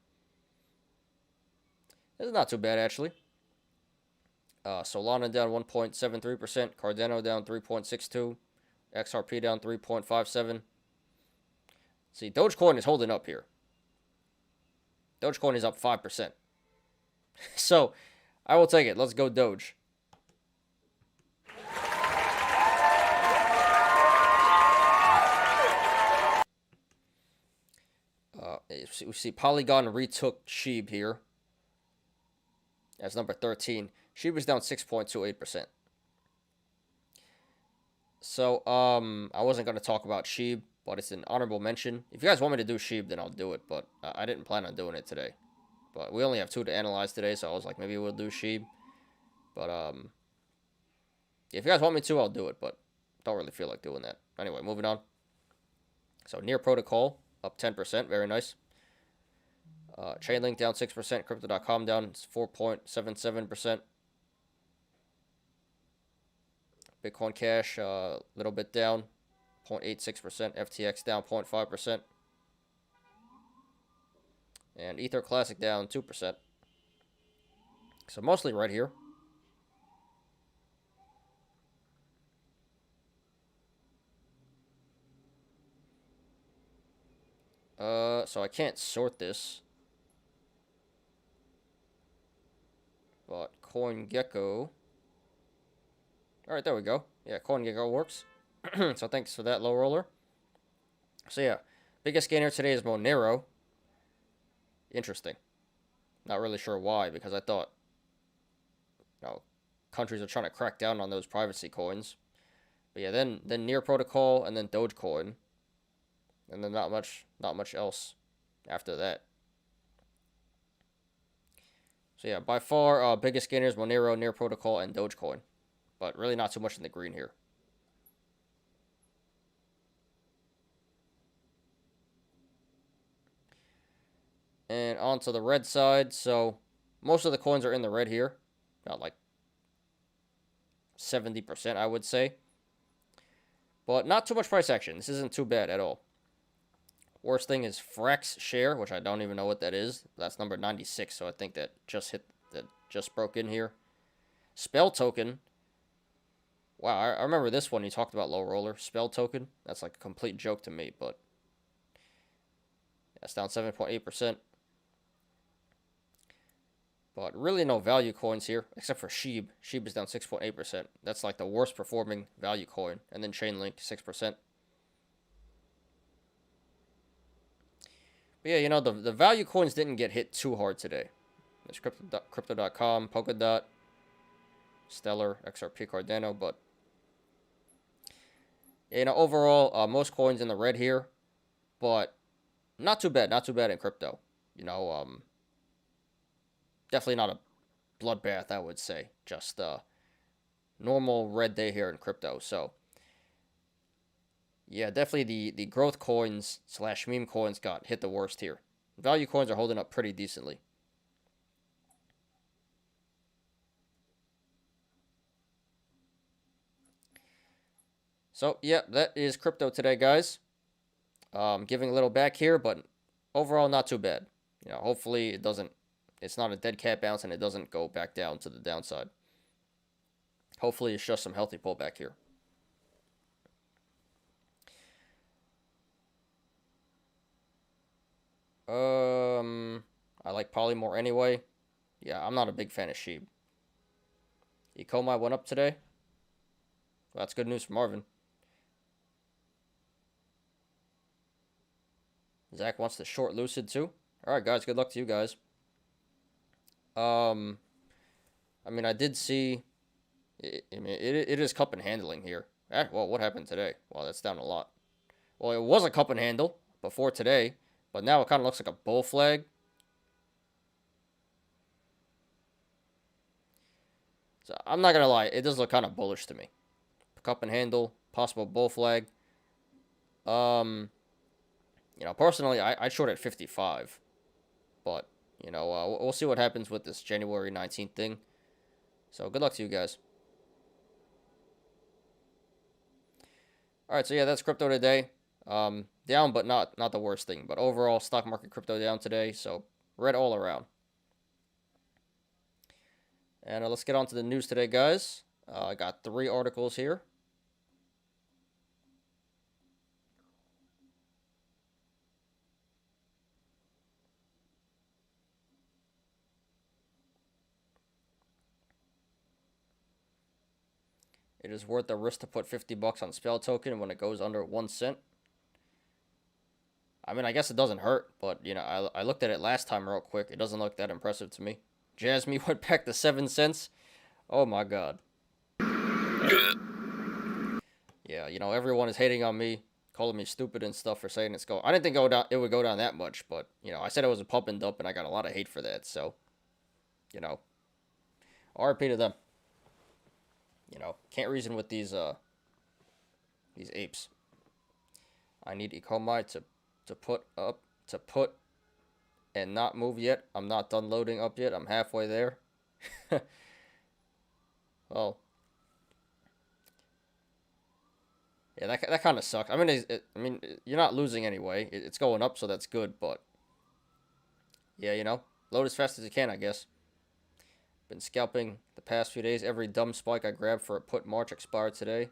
This is not too bad, actually. Solana down 1.73%, Cardano down 3.62%, XRP down 3.57%. See, Dogecoin is holding up here. Dogecoin is up 5%. So, I will take it. Let's go Doge. We see Polygon retook SHIB here. That's number 13. SHIB was down 6.28%. So, I wasn't going to talk about SHIB, but it's an honorable mention. If you guys want me to do SHIB, then I'll do it, but I didn't plan on doing it today. But we only have 2 to analyze today, so I was like, maybe we'll do SHIB. But, if you guys want me to, I'll do it, but don't really feel like doing that. Anyway, moving on. So, Near Protocol, up 10%, very nice. Chainlink down 6%, Crypto.com down 4.77%. Bitcoin Cash, a little bit down, 0.86%. FTX down 0.5%. And Ether Classic down 2%. So mostly right here. So I can't sort this. But CoinGecko. Alright, there we go. Yeah, CoinGecko works. So thanks for that, low roller. So yeah, biggest gainer today is Monero. Interesting. Not really sure why, because I thought, you know, countries are trying to crack down on those privacy coins. But yeah, then Near Protocol and then Dogecoin. And then not much else after that. So yeah, by far, biggest gainers, Monero, Near Protocol, and Dogecoin. But really not too much in the green here. And on to the red side. So most of the coins are in the red here. About like 70%, I would say. But not too much price action. This isn't too bad at all. Worst thing is Frex share, which I don't even know what that is. That's number 96, so I think that just broke in here. Spell token. Wow, I remember this one. You talked about low roller. Spell token. That's like a complete joke to me, but that's down 7.8%. But really no value coins here, except for SHIB. SHIB is down 6.8%. That's like the worst performing value coin. And then Chainlink, 6%. But yeah, you know, the value coins didn't get hit too hard today. There's Crypto.com, Polkadot, Stellar, XRP, Cardano. But, yeah, you know, overall, most coins in the red here. But not too bad. Not too bad in crypto. You know, definitely not a bloodbath, I would say. Just normal red day here in crypto. So, yeah, definitely the growth coins / meme coins got hit the worst here. Value coins are holding up pretty decently. So, yeah, that is crypto today, guys. Giving a little back here, but overall not too bad. You know, hopefully it's not a dead cat bounce and it doesn't go back down to the downside. Hopefully it's just some healthy pullback here. I like Poly more anyway. Yeah, I'm not a big fan of SHIB. Ecomi went up today. Well, that's good news for Marvin. Zach wants to short Lucid too. All right, guys. Good luck to you guys. I mean, I did see. It is cup and handling here. Well, what happened today? Well, that's down a lot. Well, it was a cup and handle before today, but now it kind of looks like a bull flag. So I'm not gonna lie, it does look kind of bullish to me. Cup and handle, possible bull flag. You know, personally, I short at 55, but you know, we'll see what happens with this January 19th thing. So good luck to you guys. All right, so yeah, that's crypto today. Down, but not the worst thing. But overall, stock market crypto down today, so red all around. And let's get on to the news today, guys. I got 3 articles here. It is worth the risk to put $50 on Spell token when it goes under 1 cent. I mean, I guess it doesn't hurt, but, you know, I looked at it last time real quick. It doesn't look that impressive to me. Jasmine went back to 7 cents. Oh, my God. Yeah, you know, everyone is hating on me, calling me stupid and stuff for saying it's going. I didn't think it would go down that much, but, you know, I said it was a pump and dump, and I got a lot of hate for that, so, you know, RP to them. You know, can't reason with these apes. I need Ecomi to put and not move yet. I'm not done loading up yet. I'm halfway there. Well, yeah, that kind of sucks. I mean, you're not losing anyway. It's going up, so that's good. But yeah, you know, load as fast as you can, I guess. Been scalping the past few days. Every dumb spike I grabbed for a put March expired today.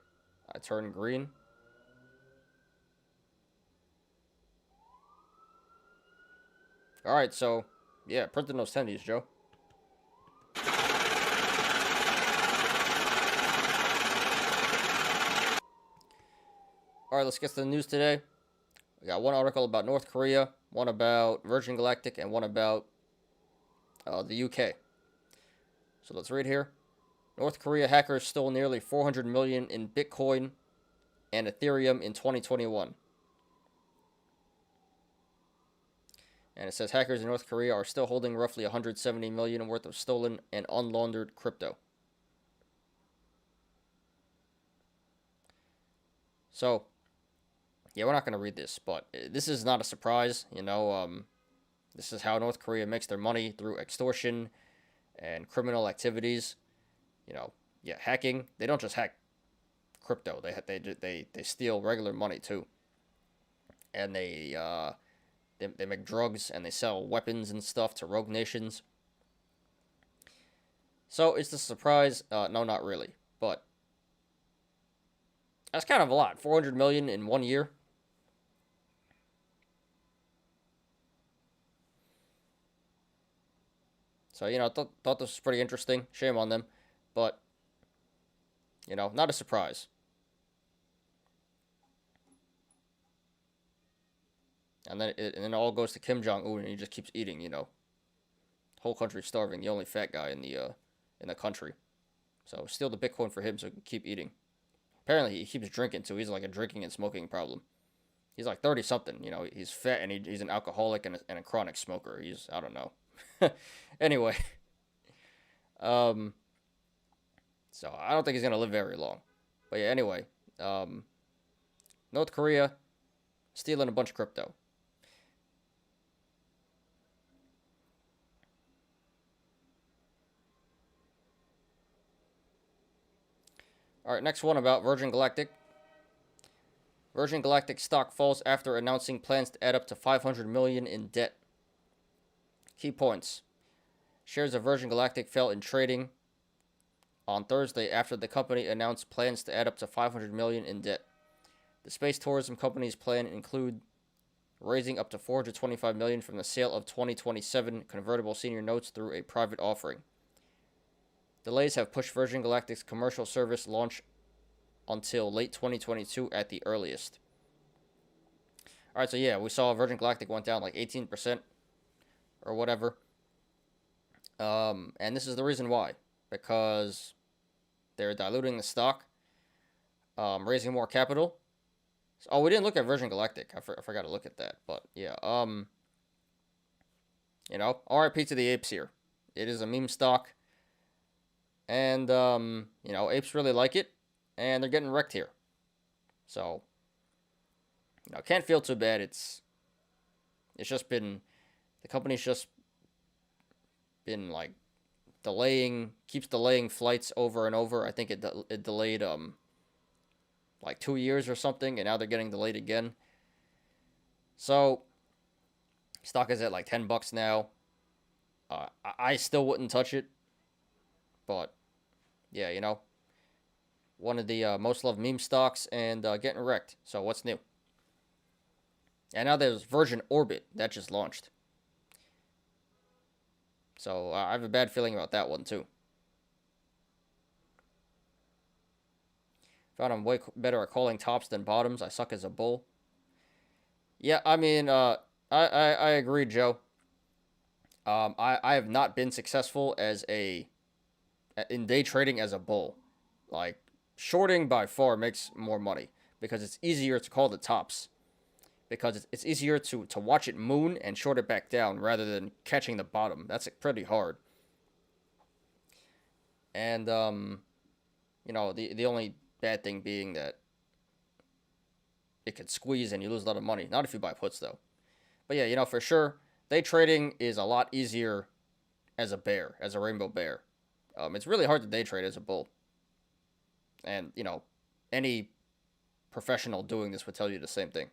I turned green. All right, so yeah, printing those tendies, Joe. All right, let's get to the news today. We got one article about North Korea, one about Virgin Galactic, and one about the UK. So let's read here. North Korea hackers stole nearly 400 million in Bitcoin and Ethereum in 2021. And it says hackers in North Korea are still holding roughly 170 million worth of stolen and unlaundered crypto. So, yeah, we're not going to read this, but this is not a surprise. You know, this is how North Korea makes their money, through extortion and criminal activities. You know, yeah, hacking. They don't just hack crypto. They steal regular money too, and they make drugs and they sell weapons and stuff to rogue nations. So is this a surprise? No, not really. But that's kind of a lot. 400 million in 1 year. So, thought this was pretty interesting. Shame on them. But, not a surprise. And then it all goes to Kim Jong-un, and he just keeps eating, Whole country starving, the only fat guy in the country. So steal the Bitcoin for him so he can keep eating. Apparently he keeps drinking too. He's like a drinking and smoking problem. He's like 30 something, he's fat and he's an alcoholic and a chronic smoker. I don't know. Anyway. So I don't think he's gonna live very long. But yeah, anyway. North Korea stealing a bunch of crypto. All right, next one about Virgin Galactic. Virgin Galactic stock falls after announcing plans to add up to $500 million in debt. Key points. Shares of Virgin Galactic fell in trading on Thursday after the company announced plans to add up to $500 million in debt. The space tourism company's plan include raising up to $425 million from the sale of 2027 convertible senior notes through a private offering. Delays have pushed Virgin Galactic's commercial service launch until late 2022 at the earliest. Alright, so yeah, we saw Virgin Galactic went down like 18% or whatever. And this is the reason why. Because they're diluting the stock, raising more capital. Oh, we didn't look at Virgin Galactic. I forgot to look at that. But yeah, RIP to the apes here. It is a meme stock. And, apes really like it, and they're getting wrecked here. So, can't feel too bad. It's just been, the company's just been, like, keeps delaying flights over and over. I think it delayed, like 2 years or something, and now they're getting delayed again. So, stock is at, like, $10 now. I still wouldn't touch it. But, yeah, one of the most loved meme stocks and getting wrecked. So what's new? And now there's Virgin Orbit that just launched. So I have a bad feeling about that one too. Found I'm way better at calling tops than bottoms. I suck as a bull. Yeah, I mean, I agree, Joe. I have not been successful in day trading as a bull. Like, shorting by far makes more money because it's easier to call the tops. Because it's easier to watch it moon and short it back down rather than catching the bottom. That's pretty hard. And, the only bad thing being that it could squeeze and you lose a lot of money. Not if you buy puts, though. But yeah, for sure, day trading is a lot easier as a bear, as a rainbow bear. It's really hard to day trade as a bull. And, any professional doing this would tell you the same thing.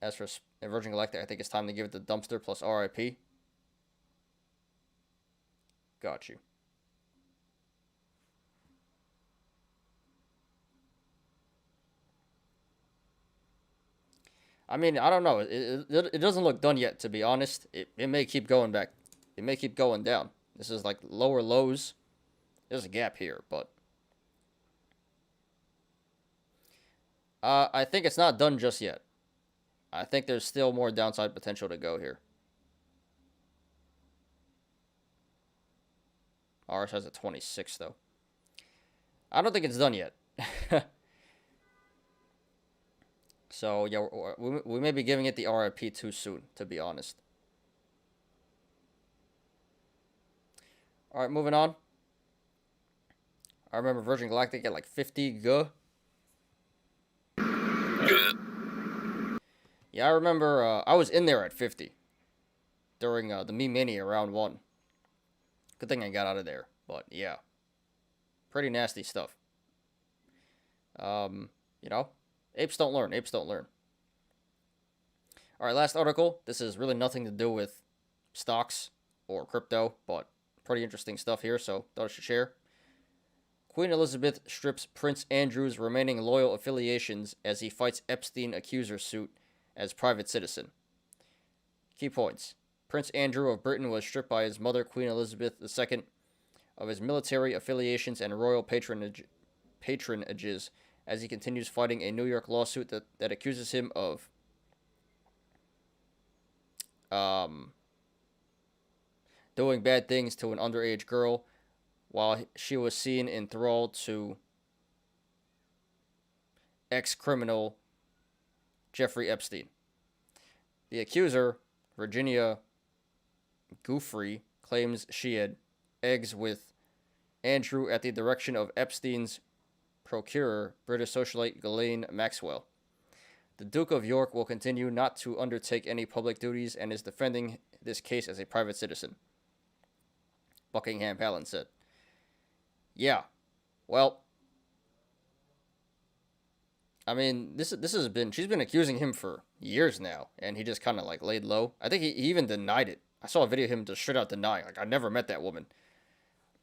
As for Virgin Galactic, I think it's time to give it the dumpster plus RIP. Got you. I mean, I don't know. It doesn't look done yet, to be honest. It may keep going back. It may keep going down. This is like lower lows. There's a gap here, but I think it's not done just yet. I think there's still more downside potential to go here. Ours has a 26, though. I don't think it's done yet. So, yeah, we may be giving it the RIP too soon, to be honest. Alright, moving on. I remember Virgin Galactic at like 50 G. Yeah, I remember I was in there at 50 during the Meme Mania round 1. Good thing I got out of there, but yeah. Pretty nasty stuff. Apes don't learn. Apes don't learn. Alright, last article. This is really nothing to do with stocks or crypto, but pretty interesting stuff here, so thought I should share. Queen Elizabeth strips Prince Andrew's remaining loyal affiliations as he fights Epstein accuser suit as private citizen. Key points. Prince Andrew of Britain was stripped by his mother, Queen Elizabeth II, of his military affiliations and royal patronages as he continues fighting a New York lawsuit that accuses him of doing bad things to an underage girl while she was seen enthralled to ex-criminal Jeffrey Epstein. The accuser, Virginia Giuffre, claims she had eggs with Andrew at the direction of Epstein's procurer, British socialite Ghislaine Maxwell. The Duke of York will continue not to undertake any public duties and is defending this case as a private citizen, Buckingham Palace said. Yeah, well, I mean, she's been accusing him for years now, and he just kind of like laid low. I think he even denied it. I saw a video of him just straight out denying, like, I never met that woman.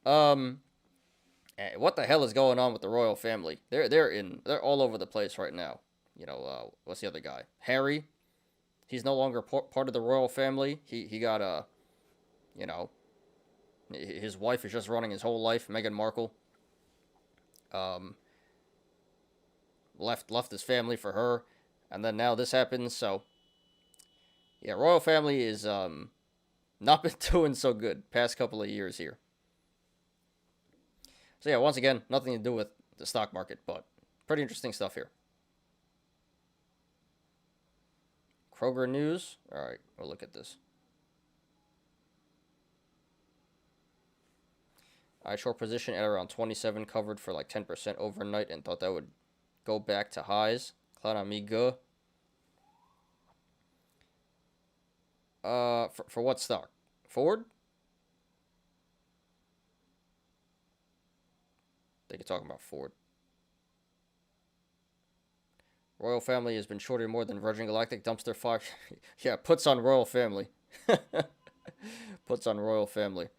What the hell is going on with the royal family? They're all over the place right now. You know, what's the other guy? Harry. He's no longer part of the royal family. He got you know, his wife is just running his whole life. Meghan Markle. Left his family for her, and then now this happens. So, yeah, royal family is not been doing so good past couple of years here. So yeah, once again, nothing to do with the stock market, but pretty interesting stuff here. Kroger news. All right, we'll look at this. I short position at around 27, covered for like 10% overnight, and thought that would go back to highs. Cloud on me, go. For what stock? Ford? I think you're talking about Ford. Royal family has been shorted more than Virgin Galactic dumpster fire. Yeah, puts on royal family. Puts on royal family.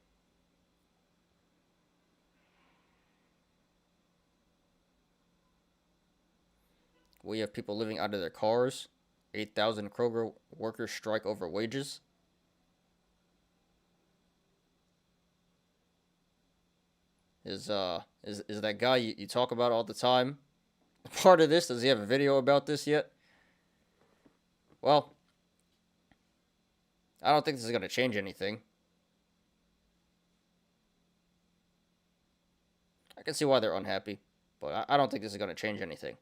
We have people living out of their cars. 8,000 Kroger workers strike over wages. Is that guy you talk about all the time part of this? Does he have a video about this yet? Well, I don't think this is going to change anything. I can see why they're unhappy, but I don't think this is going to change anything.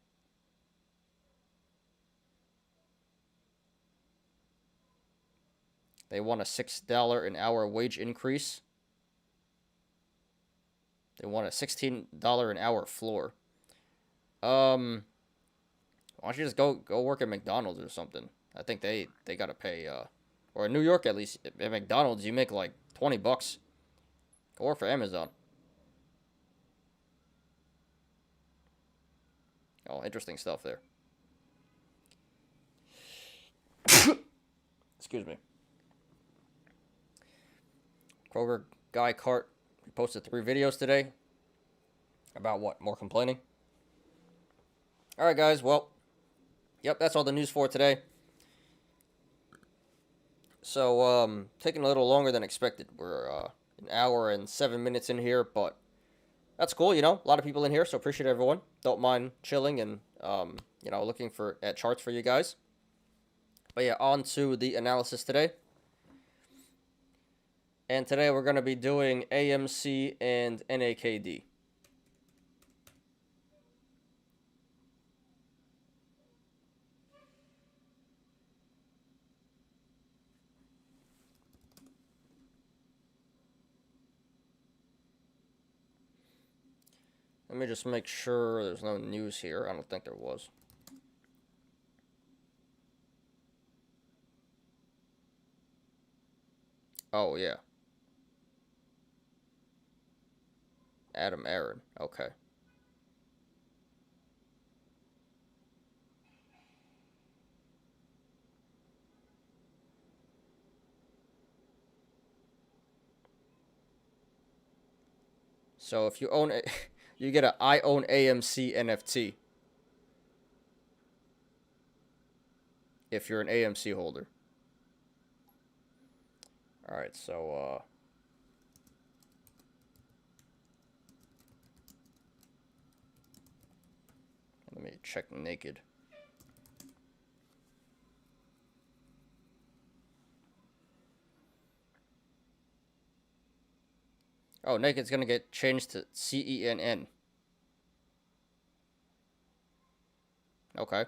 They want a $6 an hour wage increase. They want a $16 an hour floor. Why don't you just go work at McDonald's or something? I think they gotta pay. Or in New York at least, at McDonald's you make like $20. Go work for Amazon. Oh, interesting stuff there. Excuse me. Kroger Guy Cart posted 3 videos today. About what? More complaining? Alright, guys. Well, yep, that's all the news for today. So, taking a little longer than expected. We're an hour and 7 minutes in here, but that's cool, you know. A lot of people in here, so appreciate everyone. Don't mind chilling and, you know, looking at charts for you guys. But yeah, on to the analysis today. And today we're going to be doing AMC and NAKD. Let me just make sure there's no news here. I don't think there was. Oh, yeah. Adam Aaron. Okay. So if you own it, you get a I own AMC NFT. If you're an AMC holder. All right, so let me check naked. Oh, naked's gonna get changed to CENN. Okay.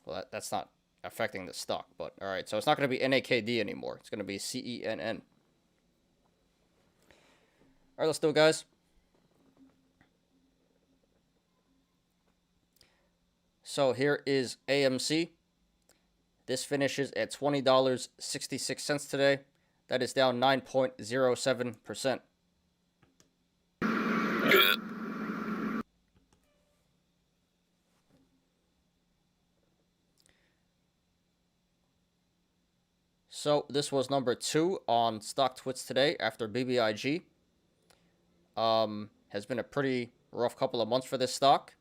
Well, that's not affecting the stock, but all right. So it's not going to be NAKD anymore. It's going to be CENN. All right, let's do it, guys. So here is AMC. This finishes at $20.66 today. That is down 9.07%. So this was number 2 on StockTwits today after BBIG. Has been a pretty rough couple of months for this stock.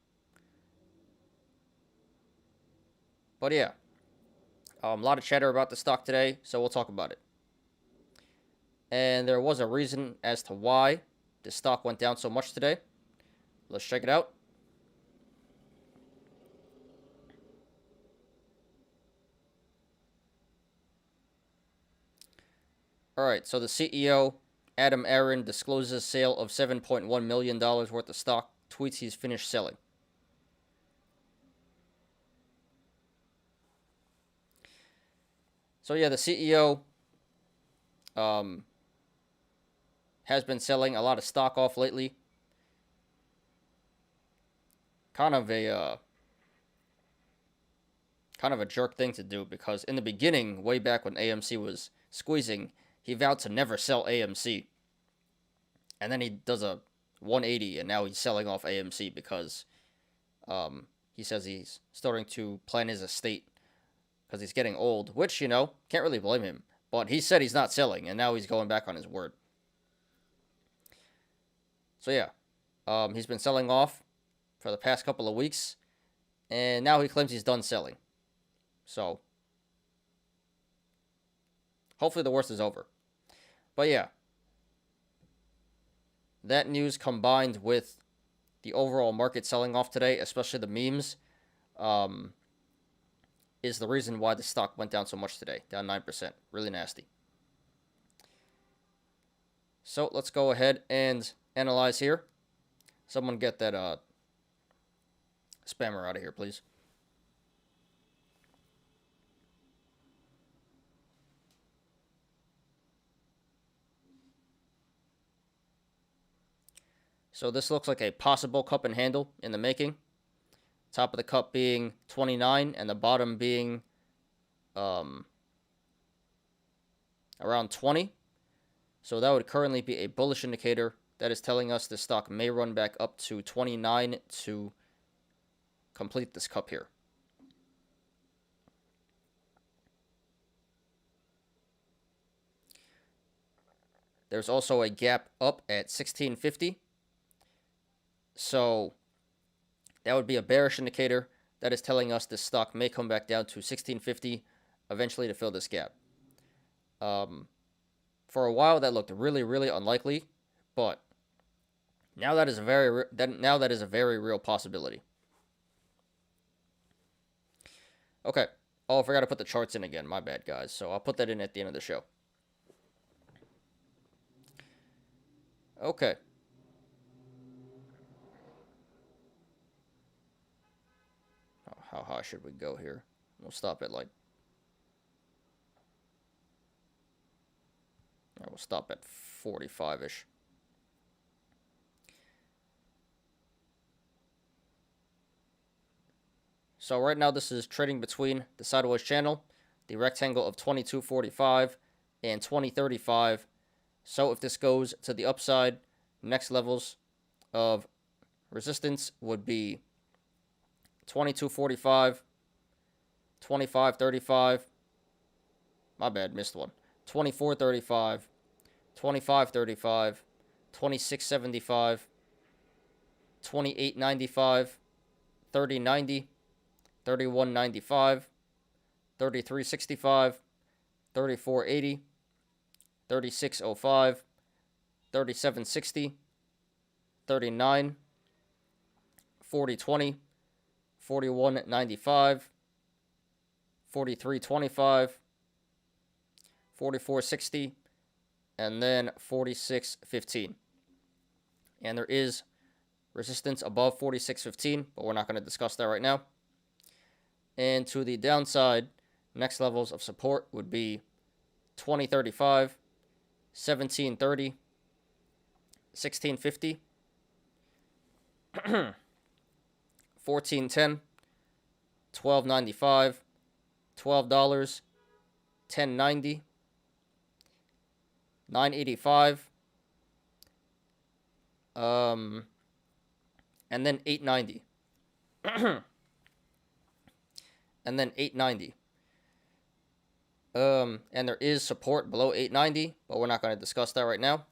But yeah, a lot of chatter about the stock today, so we'll talk about it. And there was a reason as to why the stock went down so much today. Let's check it out. All right, so the CEO, Adam Aron, discloses sale of $7.1 million worth of stock, tweets he's finished selling. So yeah, the CEO has been selling a lot of stock off lately. Kind of a jerk thing to do, because in the beginning, way back when AMC was squeezing, he vowed to never sell AMC. And then he does a 180, and now he's selling off AMC because he says he's starting to plan his estate because he's getting old, which, can't really blame him. But he said he's not selling, and now he's going back on his word. So yeah, he's been selling off for the past couple of weeks, and now he claims he's done selling. So hopefully the worst is over. But yeah, that news combined with the overall market selling off today, especially the memes, is the reason why the stock went down so much today, down 9%. Really nasty. So let's go ahead and analyze here. Someone get that spammer out of here, please. So this looks like a possible cup and handle in the making. Top of the cup being 29 and the bottom being around 20. So that would currently be a bullish indicator that is telling us the stock may run back up to 29 to complete this cup here. There's also a gap up at 1650. So that would be a bearish indicator that is telling us this stock may come back down to 1650 eventually to fill this gap. For a while that looked really, really unlikely, but now that is a very real possibility. Okay. Oh, I forgot to put the charts in again. My bad, guys. So I'll put that in at the end of the show. Okay. How high should we go here? We'll stop at we'll stop at 45-ish. So right now this is trading between the sideways channel, the rectangle of 2245 and 2035. So if this goes to the upside, next levels of resistance would be 2245, 2535. My bad, missed one. 2435, 2535, 2675, 2895, 3090, 31.95, 33.65, 34.80, 36.05, 37.60, 39, 40.20, 41.95, 43.25, 44.60, and then 46.15. And there is resistance above 46.15, but we're not going to discuss that right now. And to the downside, next levels of support would be 20.35, 17.30, 16.50, 14.10, 12.95, $12, 10.90, 9.85, and then 8.90. And then 8.90. And there is support below 8.90, but we're not going to discuss that right now.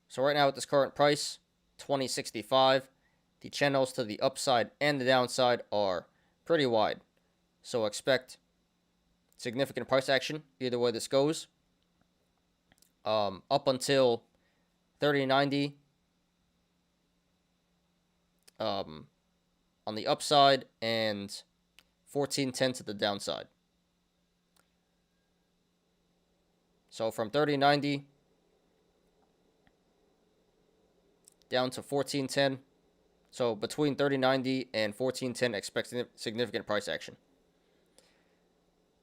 So right now at this current price, 20.65, the channels to the upside and the downside are pretty wide. So expect significant price action either way this goes. Up until 30.90 on the upside and 14.10 to the downside. So from 30.90 down to 14.10. So between 30.90 and 14.10, expect significant price action.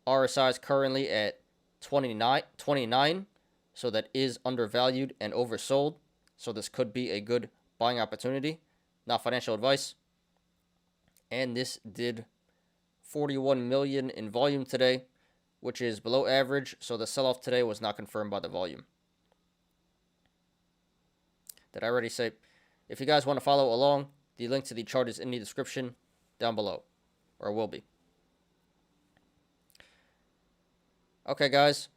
RSI is currently at 29, so that is undervalued and oversold. So this could be a good buying opportunity. Not financial advice. And this did 41 million in volume today, which is below average. So the sell-off today was not confirmed by the volume. Did I already say? If you guys want to follow along, the link to the chart is in the description down below, or will be. Okay, guys.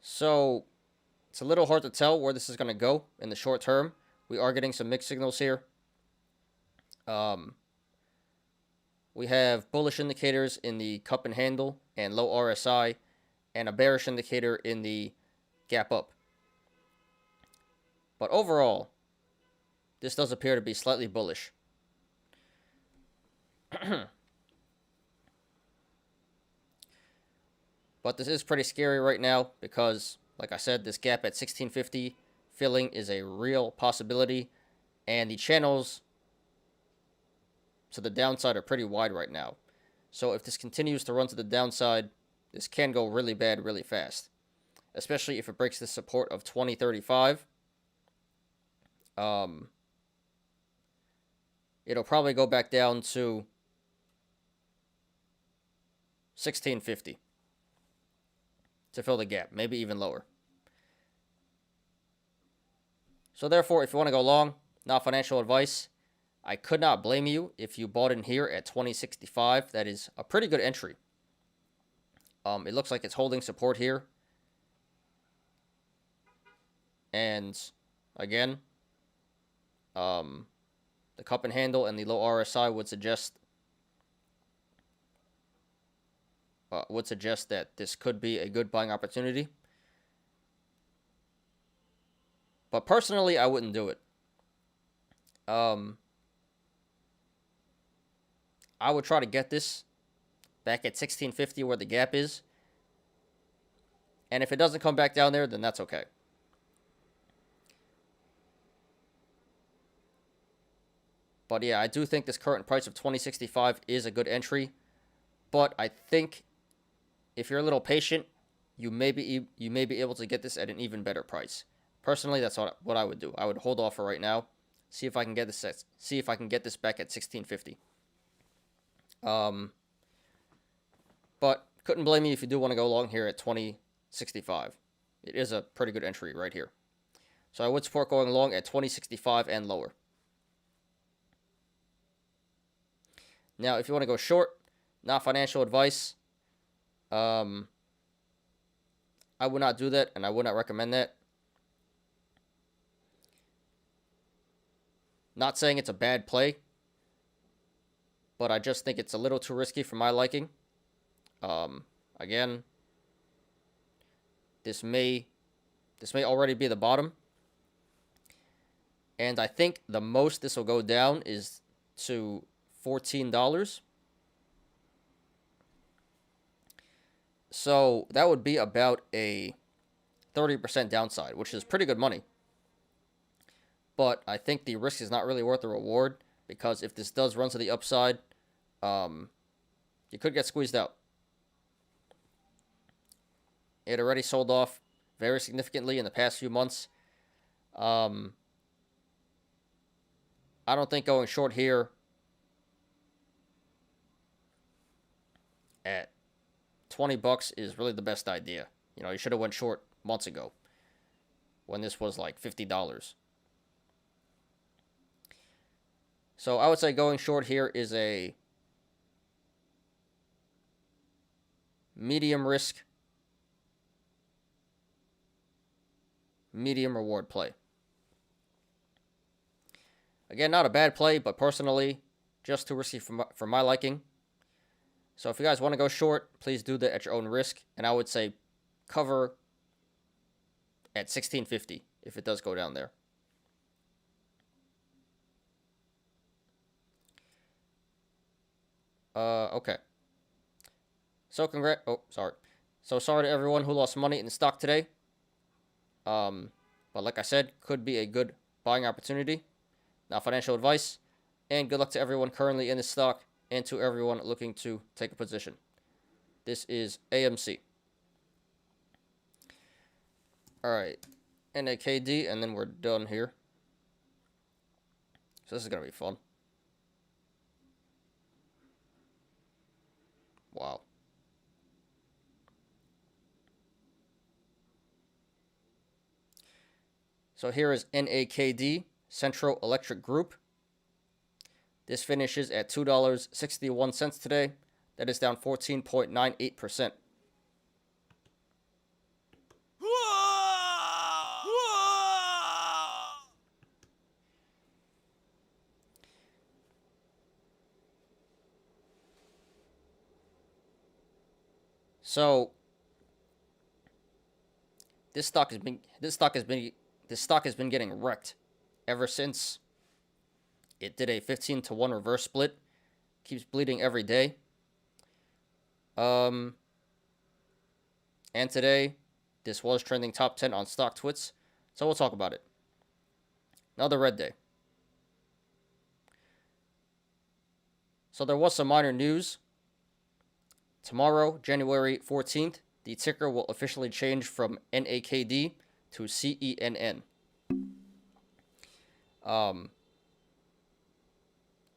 So it's a little hard to tell where this is going to go in the short term. We are getting some mixed signals here. We have bullish indicators in the cup and handle and low RSI, and a bearish indicator in the gap up. But overall, this does appear to be slightly bullish. But this is pretty scary right now because, like I said, this gap at 16.50 filling is a real possibility, and the channels to the downside are pretty wide right now. So if this continues to run to the downside, this can go really bad really fast, especially if it breaks the support of 20.35. It'll probably go back down to 16.50 to fill the gap, maybe even lower. So therefore, if you want to go long, not financial advice, I could not blame you if you bought in here at 20.65. That is a pretty good entry. It looks like it's holding support here. And again, the cup and handle and the low RSI would suggest that this could be a good buying opportunity. But personally, I wouldn't do it. I would try to get this back at 16.50 where the gap is. And if it doesn't come back down there, then that's okay. But yeah, I do think this current price of 20.65 is a good entry. But I think if you're a little patient, you may be able to get this at an even better price. Personally, that's what I would do. I would hold off for right now, see if I can get this back at 16.50. But couldn't blame you if you do want to go long here at 20.65. It is a pretty good entry right here. So I would support going long at 20.65 and lower. Now, if you want to go short, not financial advice, I would not do that, and I would not recommend that. Not saying it's a bad play, but I just think it's a little too risky for my liking. Again, this may already be the bottom. And I think the most this will go down is to $14. So that would be about a 30% downside, which is pretty good money. But I think the risk is not really worth the reward, because if this does run to the upside, you could get squeezed out. It already sold off very significantly in the past few months. I don't think going short here at $20 is really the best idea. You know, you should have went short months ago when this was like $50. So I would say going short here is a medium risk, medium reward play. Again, not a bad play, but personally, just too risky for my liking. So if you guys want to go short, please do that at your own risk. And I would say cover at $16.50 if it does go down there. Okay. So sorry to everyone who lost money in the stock today. But like I said, could be a good buying opportunity. Not financial advice. And good luck to everyone currently in this stock and to everyone looking to take a position. This is AMC. Alright. NAKD, and then we're done here. So this is going to be fun. Wow. So here is NAKD, Cenntro Electric Group. This finishes at $2.61 today. That is down 14.98%. So this stock has been getting wrecked ever since it did a 15-to-1 reverse split. Keeps bleeding every day. And today, this was trending top 10 on StockTwits, so we'll talk about it. Another red day. So there was some minor news. Tomorrow, January 14th, the ticker will officially change from NAKD to CENN.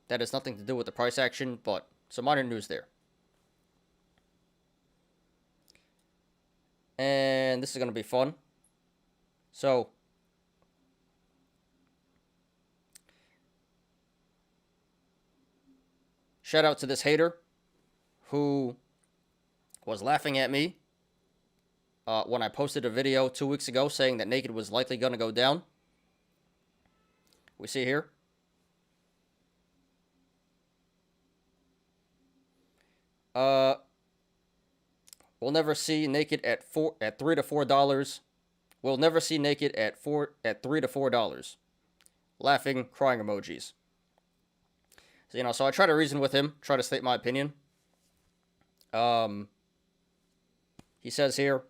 That has nothing to do with the price action, but some minor news there. And this is going to be fun. So, shout out to this hater who was laughing at me when I posted a video 2 weeks ago saying that Naked was likely going to go down. We see here. We'll never see Naked at $3 to $4. We'll never see Naked at $3 to $4. Laughing, crying emojis. So, so I try to reason with him, try to state my opinion. He says here,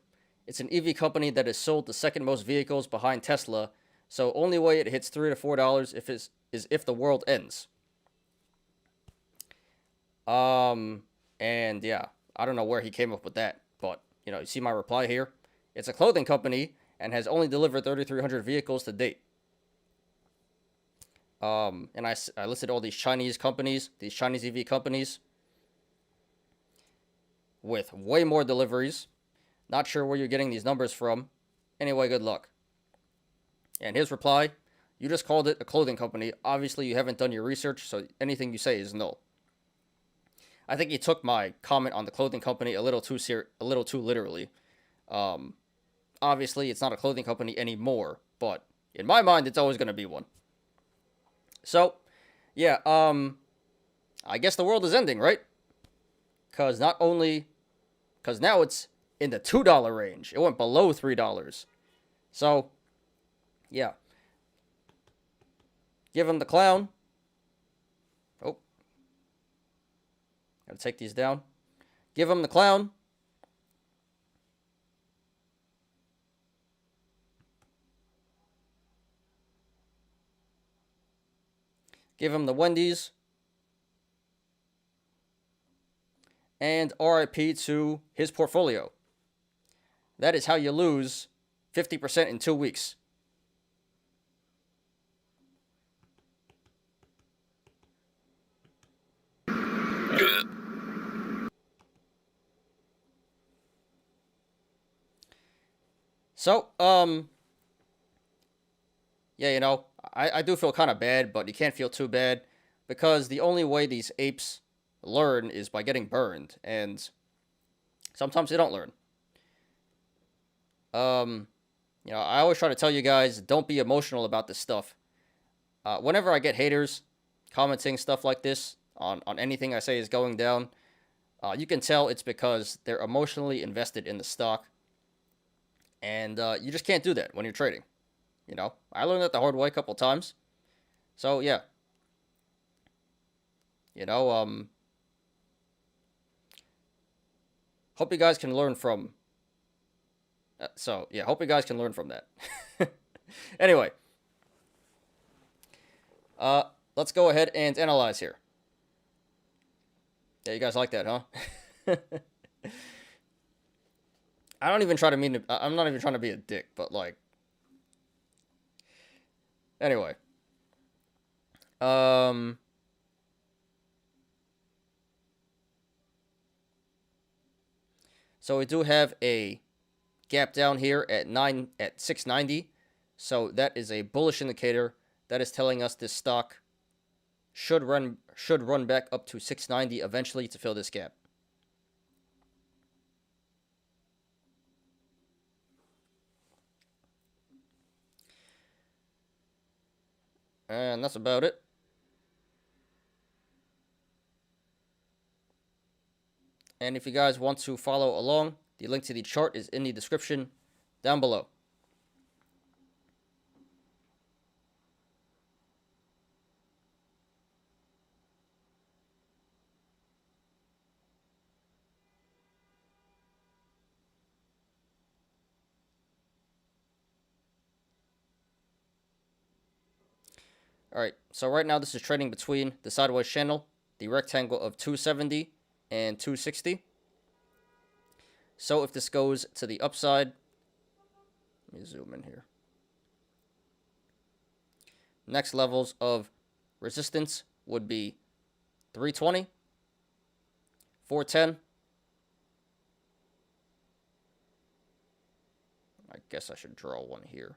it's an EV company that has sold the second most vehicles behind Tesla, so only way it hits $3 to $4 is if the world ends. And yeah, I don't know where he came up with that, but you see my reply here. It's a clothing company and has only delivered 3,300 vehicles to date. And I listed all these Chinese companies, these Chinese EV companies, with way more deliveries. Not sure where you're getting these numbers from. Anyway, good luck. And his reply, you just called it a clothing company. Obviously, you haven't done your research, so anything you say is null. I think he took my comment on the clothing company a little too literally. Obviously, it's not a clothing company anymore, but in my mind, it's always going to be one. So, yeah, I guess the world is ending, right? Because now it's in the $2 range. It went below $3. So, yeah. Give him the clown. Oh, gotta take these down. Give him the clown. Give him the Wendy's. And RIP to his portfolio. That is how you lose 50% in 2 weeks. So, yeah, I do feel kind of bad, but you can't feel too bad because the only way these apes learn is by getting burned, and sometimes they don't learn. I always try to tell you guys, don't be emotional about this stuff. Whenever I get haters commenting stuff like this on anything I say is going down, you can tell it's because they're emotionally invested in the stock, and you just can't do that when you're trading. I learned that the hard way a couple times. So yeah, hope you guys can learn from. Hope you guys can learn from that. Anyway, let's go ahead and analyze here. Yeah, you guys like that, huh? I'm not even trying to be a dick, but like, anyway. So we do have a gap down here at 690. So that is a bullish indicator. That is telling us this stock should run back up to 690 eventually to fill this gap. And that's about it. And if you guys want to follow along, the link to the chart is in the description down below. Alright, so right now this is trading between the sideways channel, the rectangle of 270 and 260. So if this goes to the upside, let me zoom in here. Next levels of resistance would be 320, 410. I guess I should draw one here.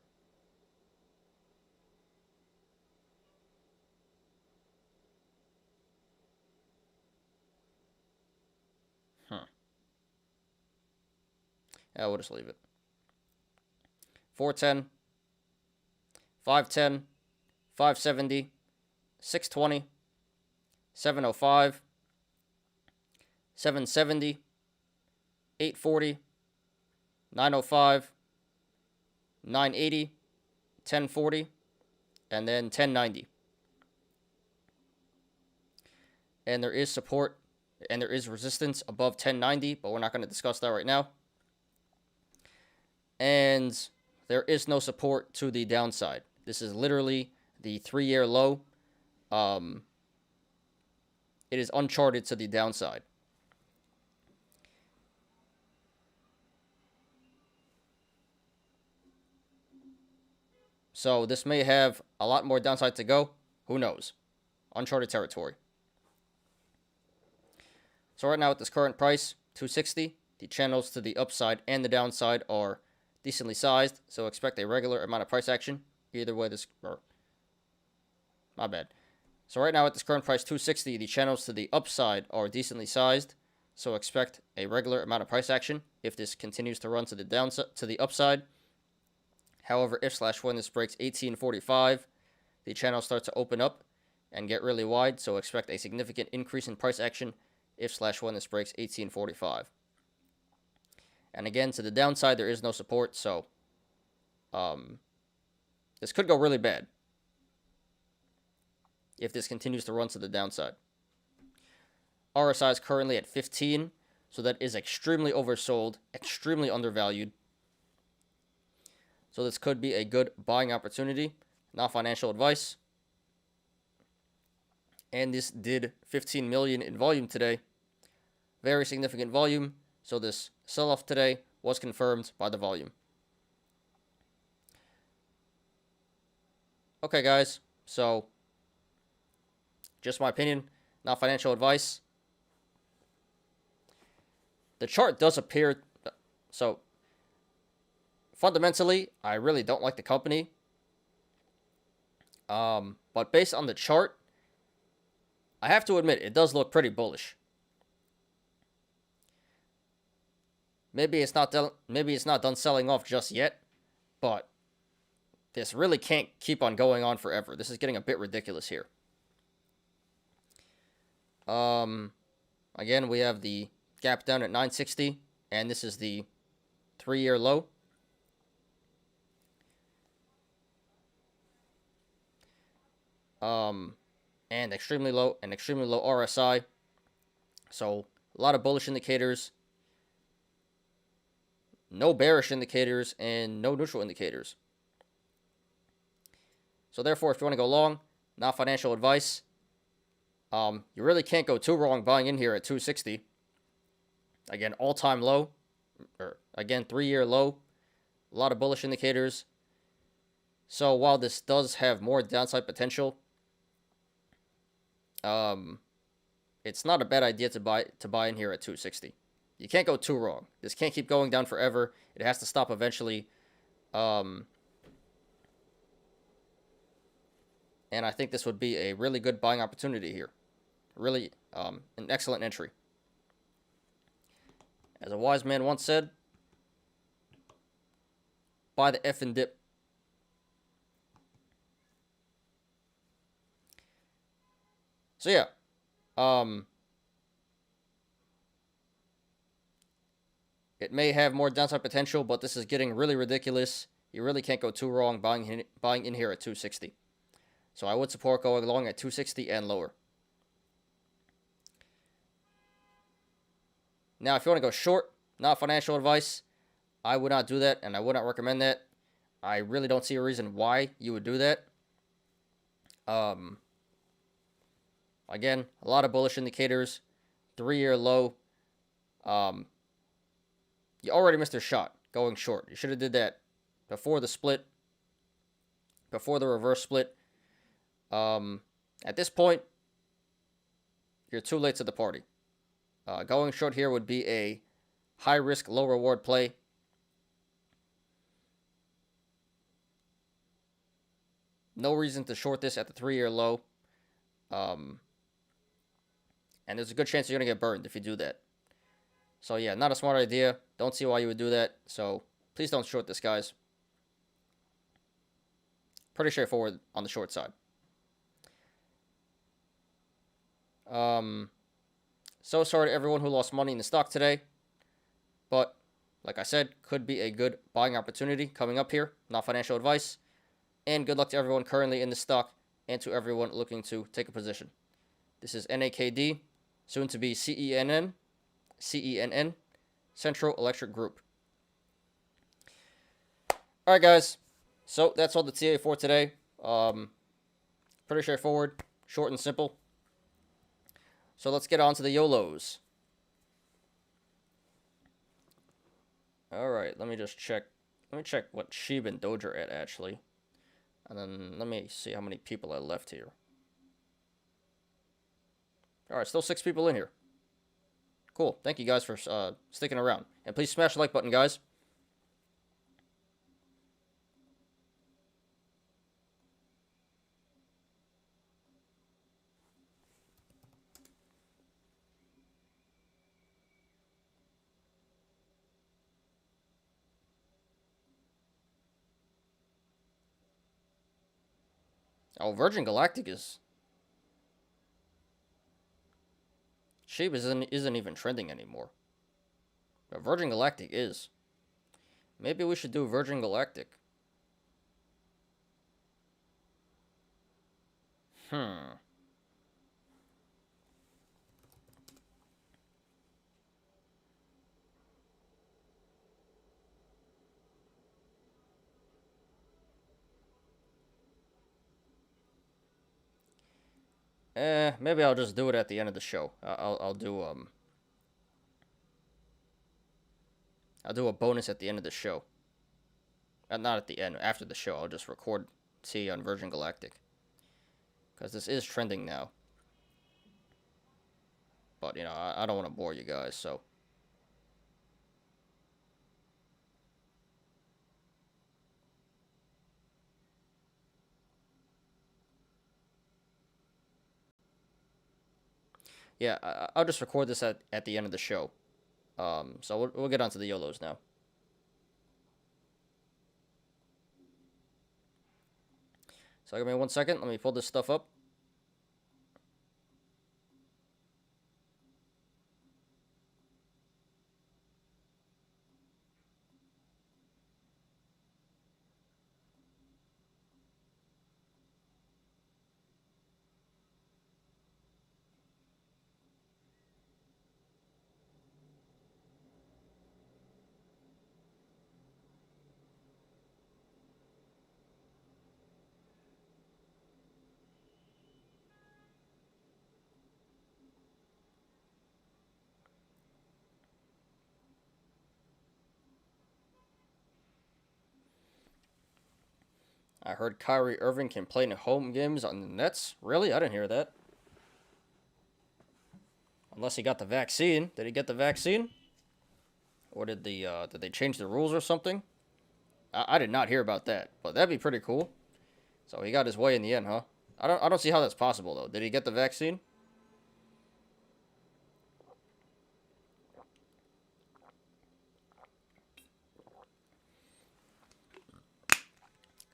Yeah, we'll just leave it. 410, 510, 570, 620, 705, 770, 840, 905, 980, 1040, and then 1090. And there is support and there is resistance above 1090, but we're not going to discuss that right now. And there is no support to the downside. This is literally the 3-year low. It is uncharted to the downside. So this may have a lot more downside to go. Who knows? Uncharted territory. So right now at this current price, 260, the channels to the upside and the downside are decently sized, so expect a regular amount of price action. Either way, my bad. So right now at this current price, 260, the channels to the upside are decently sized, so expect a regular amount of price action if this continues to run to the downside, to the upside. However, if/when this breaks 1845, the channels start to open up and get really wide, so expect a significant increase in price action if/when this breaks 1845. And again, to the downside, there is no support, so this could go really bad if this continues to run to the downside. RSI is currently at 15, so that is extremely oversold, extremely undervalued. So this could be a good buying opportunity. Not financial advice. And this did 15 million in volume today. Very significant volume. So this sell-off today was confirmed by the volume. Okay, guys. So, just my opinion, not financial advice. The chart does appear... So, fundamentally, I really don't like the company. But based on the chart, I have to admit, it does look pretty bullish. Maybe it's not done selling off just yet, but this really can't keep on going on forever. This is getting a bit ridiculous here. Again, we have the gap down at 960, and this is the 3-year low. And extremely low RSI. So a lot of bullish indicators, no bearish indicators, and no neutral indicators. So therefore, if you want to go long, not financial advice. You really can't go too wrong buying in here at 260. Again, all-time low, or again, 3-year low. A lot of bullish indicators. So while this does have more downside potential, it's not a bad idea to buy in here at 260. You can't go too wrong. This can't keep going down forever. It has to stop eventually. And I think this would be a really good buying opportunity here. Really, an excellent entry. As a wise man once said, buy the effing dip. So yeah, it may have more downside potential, but this is getting really ridiculous. You really can't go too wrong buying in here at 260. So I would support going long at 260 and lower. Now, if you want to go short, not financial advice, I would not do that, and I would not recommend that. I really don't see a reason why you would do that. Again, a lot of bullish indicators, 3-year low. You already missed your shot going short. You should have did that before the split, before the reverse split. At this point, you're too late to the party. Going short here would be a high-risk, low-reward play. No reason to short this at the 3-year low. And there's a good chance you're going to get burned if you do that. So yeah, not a smart idea. Don't see why you would do that. So please don't short this, guys. Pretty straightforward on the short side. So sorry to everyone who lost money in the stock today. But, like I said, could be a good buying opportunity coming up here. Not financial advice. And good luck to everyone currently in the stock and to everyone looking to take a position. This is NAKD, soon to be CENN, Cenntro Electric Group. Alright, guys. So, that's all the TA for today. Pretty straightforward, short and simple. So, let's get on to the Yolos. Alright, let me just check. Let me check what Shib and Doge are at, actually. And then let me see how many people are left here. Alright, still 6 people in here. Cool. Thank you guys for sticking around. And please smash the like button, guys. Oh, Virgin Galactic is Sheep isn't even trending anymore. But Virgin Galactic is. Maybe we should do Virgin Galactic. Hmm. Maybe I'll just do it at the end of the show. I'll do a bonus at the end of the show. Not at the end, after the show. I'll just record T on Virgin Galactic. Because this is trending now. But, you know, I don't want to bore you guys, so. Yeah, I'll just record this at the end of the show. So we'll get on to the Yolos now. So give me 1 second. Let me pull this stuff up. I heard Kyrie Irving can play in home games on the Nets. Really? I didn't hear that. Unless he got the vaccine. Did he get the vaccine? Or did they change the rules or something? I did not hear about that, but that'd be pretty cool. So he got his way in the end, huh? I don't see how that's possible though. Did he get the vaccine?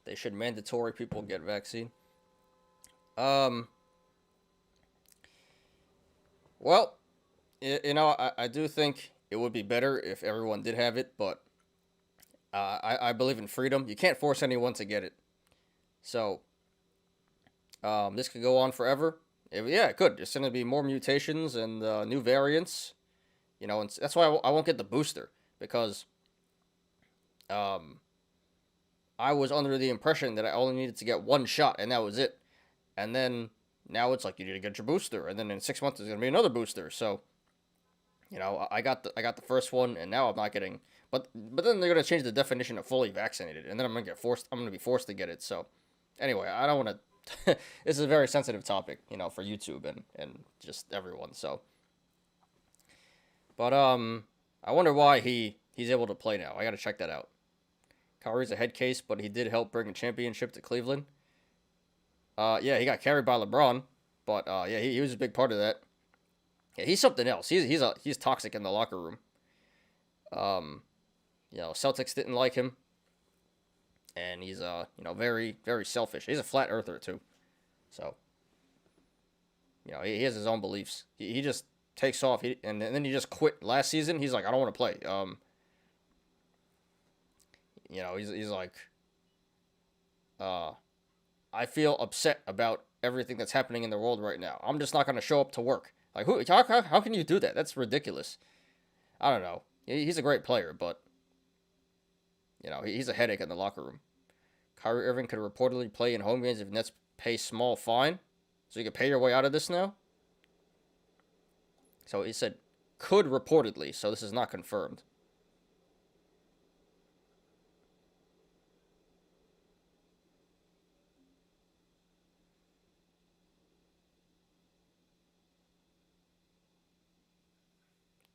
They should mandatory people get vaccine. Well, you know, I do think it would be better if everyone did have it, but I believe in freedom. You can't force anyone to get it. So, this could go on forever. Yeah, it could. There's going to be more mutations and new variants. You know, and that's why I won't get the booster. Because I was under the impression that I only needed to get one shot, and that was it. And then now it's like you need to get your booster, and then in 6 months there's gonna be another booster. So, you know, I got the first one, and now I'm not getting. But then they're gonna change the definition of fully vaccinated, and then I'm gonna be forced to get it. So, anyway, I don't want to. This is a very sensitive topic, you know, for YouTube and just everyone. So, but I wonder why he's able to play now. I gotta check that out. Kyrie's a head case, but he did help bring a championship to Cleveland. Yeah, he got carried by LeBron, but yeah, he was a big part of that. Yeah, he's something else. He's toxic in the locker room. You know, Celtics didn't like him, and he's you know, very very selfish. He's a flat earther too, so you know, he has his own beliefs. He just takes off. And then he just quit last season. He's like, I don't want to play. You know, he's like, I feel upset about everything that's happening in the world right now. I'm just not going to show up to work. Like, how can you do that? That's ridiculous. I don't know. He's a great player, but, you know, he's a headache in the locker room. Kyrie Irving could reportedly play in home games if Nets pay small fine. So you can pay your way out of this now? So he said, could reportedly, so this is not confirmed.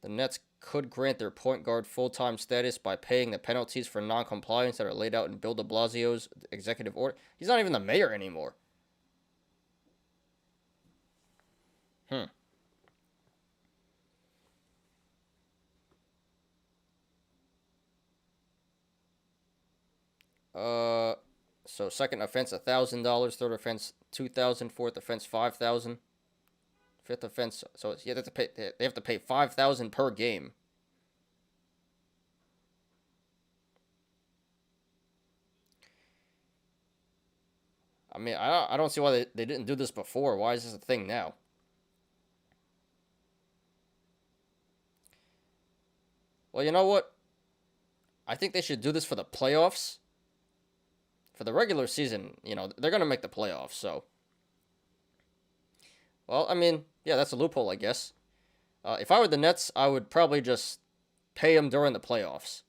The Nets could grant their point guard full-time status by paying the penalties for non-compliance that are laid out in Bill de Blasio's executive order. He's not even the mayor anymore. So second offense $1,000, third offense $2,000, fourth offense $5,000. Fifth offense. So it's, yeah, they have to pay $5,000 per game. I mean, I don't see why they didn't do this before. Why is this a thing now? Well, you know what? I think they should do this for the playoffs. For the regular season, you know, they're going to make the playoffs, so. Well, I mean, yeah, that's a loophole, I guess. If I were the Nets, I would probably just pay them during the playoffs.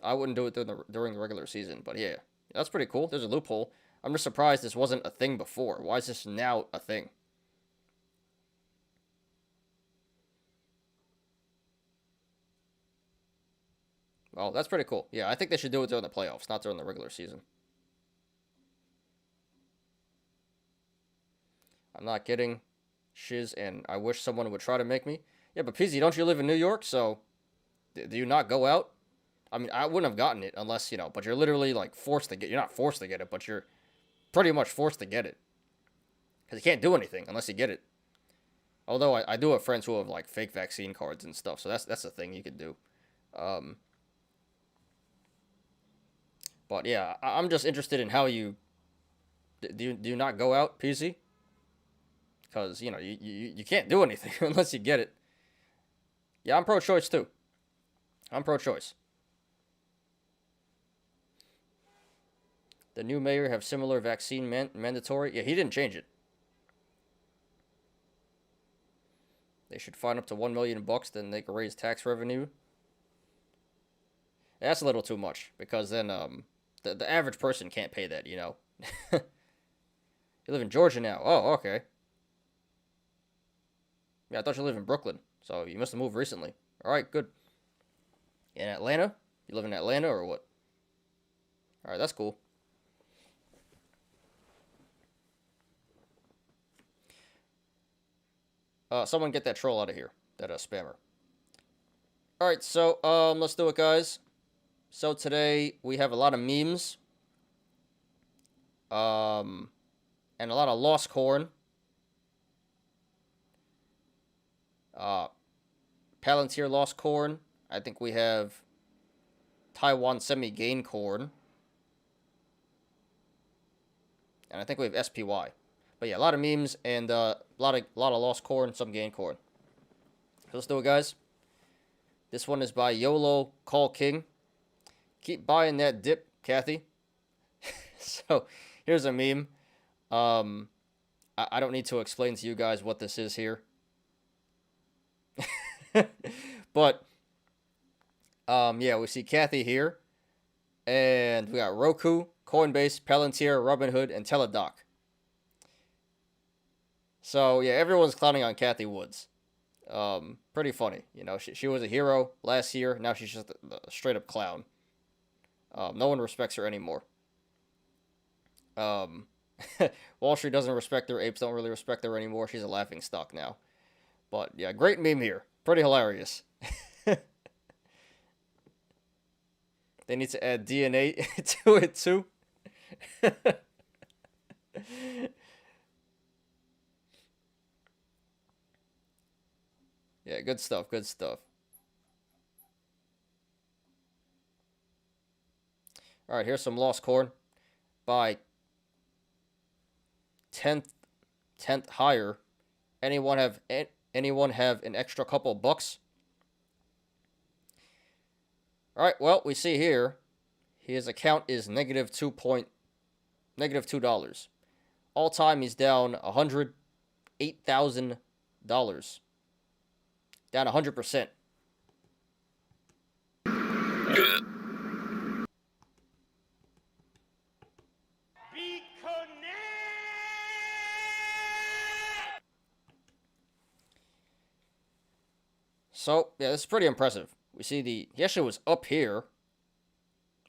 I wouldn't do it during the regular season, but yeah, that's pretty cool. There's a loophole. I'm just surprised this wasn't a thing before. Why is this now a thing? Well, that's pretty cool. Yeah, I think they should do it during the playoffs, not during the regular season. I'm not kidding. Shiz, and I wish someone would try to make me. Yeah, but PZ, don't you live in New York? So, do you not go out? I mean, I wouldn't have gotten it unless, you know, but you're literally, like, forced to get. You're not forced to get it, but you're pretty much forced to get it. Because you can't do anything unless you get it. Although, I do have friends who have, like, fake vaccine cards and stuff, so that's a thing you could do. But, yeah, I'm just interested in how you... Do you not go out, PZ? Because, you know, you can't do anything unless you get it. Yeah, I'm pro-choice, too. I'm pro-choice. The new mayor have similar vaccine mandatory. Yeah, he didn't change it. They should fine up to $1 million, then they can raise tax revenue. That's a little too much, because then the average person can't pay that, you know. You live in Georgia now. Oh, okay. Yeah, I thought you lived in Brooklyn, so you must have moved recently. All right, good. In Atlanta? You live in Atlanta or what? All right, that's cool. Someone get that troll out of here, that spammer. All right, so let's do it, guys. So today we have a lot of memes, and a lot of lost corn. Palantir lost corn. I think we have Taiwan semi-gain corn. And I think we have SPY. But yeah, a lot of memes and a lot of lost corn, some gain corn. So let's do it, guys. This one is by YOLO Call King. Keep buying that dip, Kathy. So here's a meme. I don't need to explain to you guys what this is here. But yeah, we see Kathy here, and we got Roku, Coinbase, Palantir, Robinhood, and Teladoc. So yeah, everyone's clowning on Kathy Woods. Pretty funny, you know. She was a hero last year. Now she's just a straight up clown. No one respects her anymore. Wall Street doesn't respect her. Apes don't really respect her anymore. She's a laughing stock now. But yeah, great meme here. Pretty hilarious. They need to add DNA to it too. Yeah, good stuff, good stuff. All right, here's some lost corn by 10th higher. Anyone have an extra couple bucks? All right, well, we see here his account is -$2. All time he's down $108,000. Down 100%. So, yeah, this is pretty impressive. We see he actually was up here,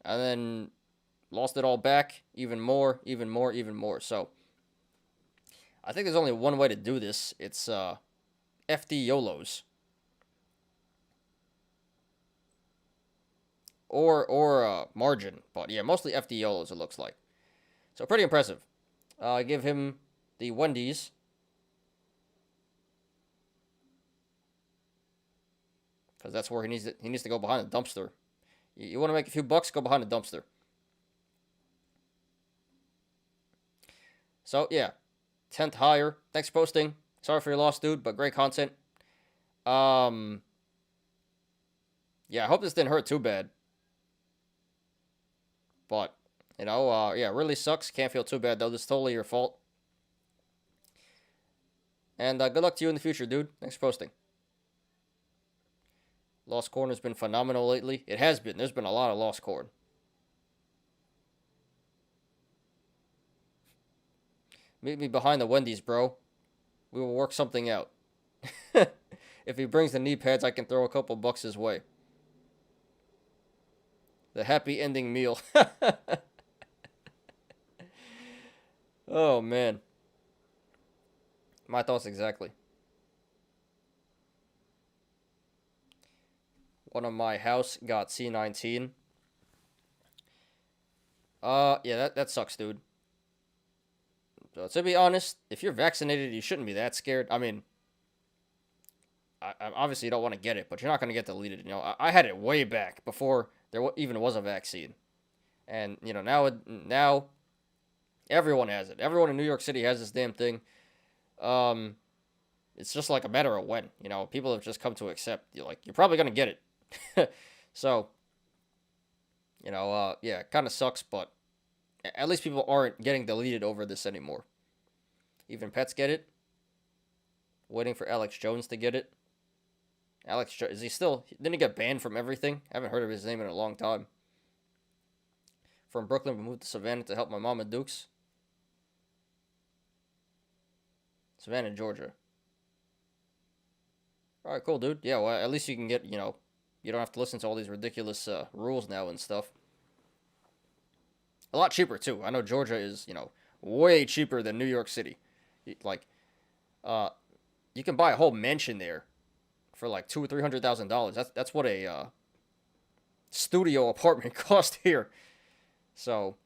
and then lost it all back, even more. So, I think there's only one way to do this. It's FD Yolos. Or margin, but yeah, mostly FD Yolos it looks like. So pretty impressive. I give him the Wendy's. because that's where he needs to go behind the dumpster. You want to make a few bucks, go behind the dumpster. So yeah, 10th higher. Thanks for posting. Sorry for your loss, dude, but great content. Yeah, I hope this didn't hurt too bad. But, yeah, it really sucks. Can't feel too bad, though. This is totally your fault. And good luck to you in the future, dude. Thanks for posting. Lost corn has been phenomenal lately. It has been. There's been a lot of lost corn. Meet me behind the Wendy's, bro. We will work something out. If he brings the knee pads, I can throw a couple bucks his way. The happy ending meal. Oh, man. My thoughts exactly. One of my house got C19. Yeah, that sucks, dude. So, to be honest, if you're vaccinated, you shouldn't be that scared. I mean, I obviously you don't want to get it, but you're not going to get deleted. I had it way back before there even was a vaccine. And, now everyone has it. Everyone in New York City has this damn thing. It's just like a matter of when. People have just come to accept. You're probably going to get it. So, yeah, it kind of sucks, but at least people aren't getting deleted over this anymore. Even pets get it. Waiting for Alex Jones to get it. Alex Jones, didn't he get banned from everything? I haven't heard of his name in a long time. From Brooklyn, we moved to Savannah to help my mom and Dukes. Savannah, Georgia. Alright, cool, dude. Yeah, well, at least you can get, you don't have to listen to all these ridiculous rules now and stuff. A lot cheaper, too. I know Georgia is, way cheaper than New York City. You can buy a whole mansion there for like $200,000 or $300,000. That's what a studio apartment cost here. So,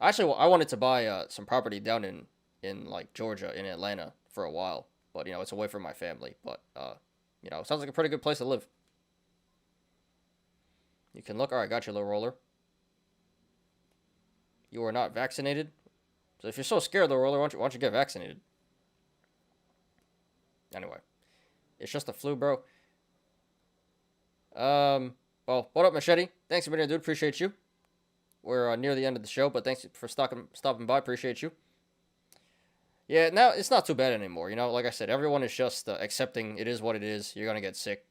actually, I wanted to buy some property down in like Georgia, in Atlanta, for a while, but it's away from my family. But it sounds like a pretty good place to live. You can look. All right, got you, low roller. You are not vaccinated, so if you're so scared, low roller, why don't you get vaccinated? Anyway, it's just a flu, bro. Well, what up, Machete? Thanks for being here, dude. Appreciate you. We're near the end of the show, but thanks for stopping by. Appreciate you. Yeah, now it's not too bad anymore. Like I said, everyone is just accepting it is what it is. You're gonna get sick.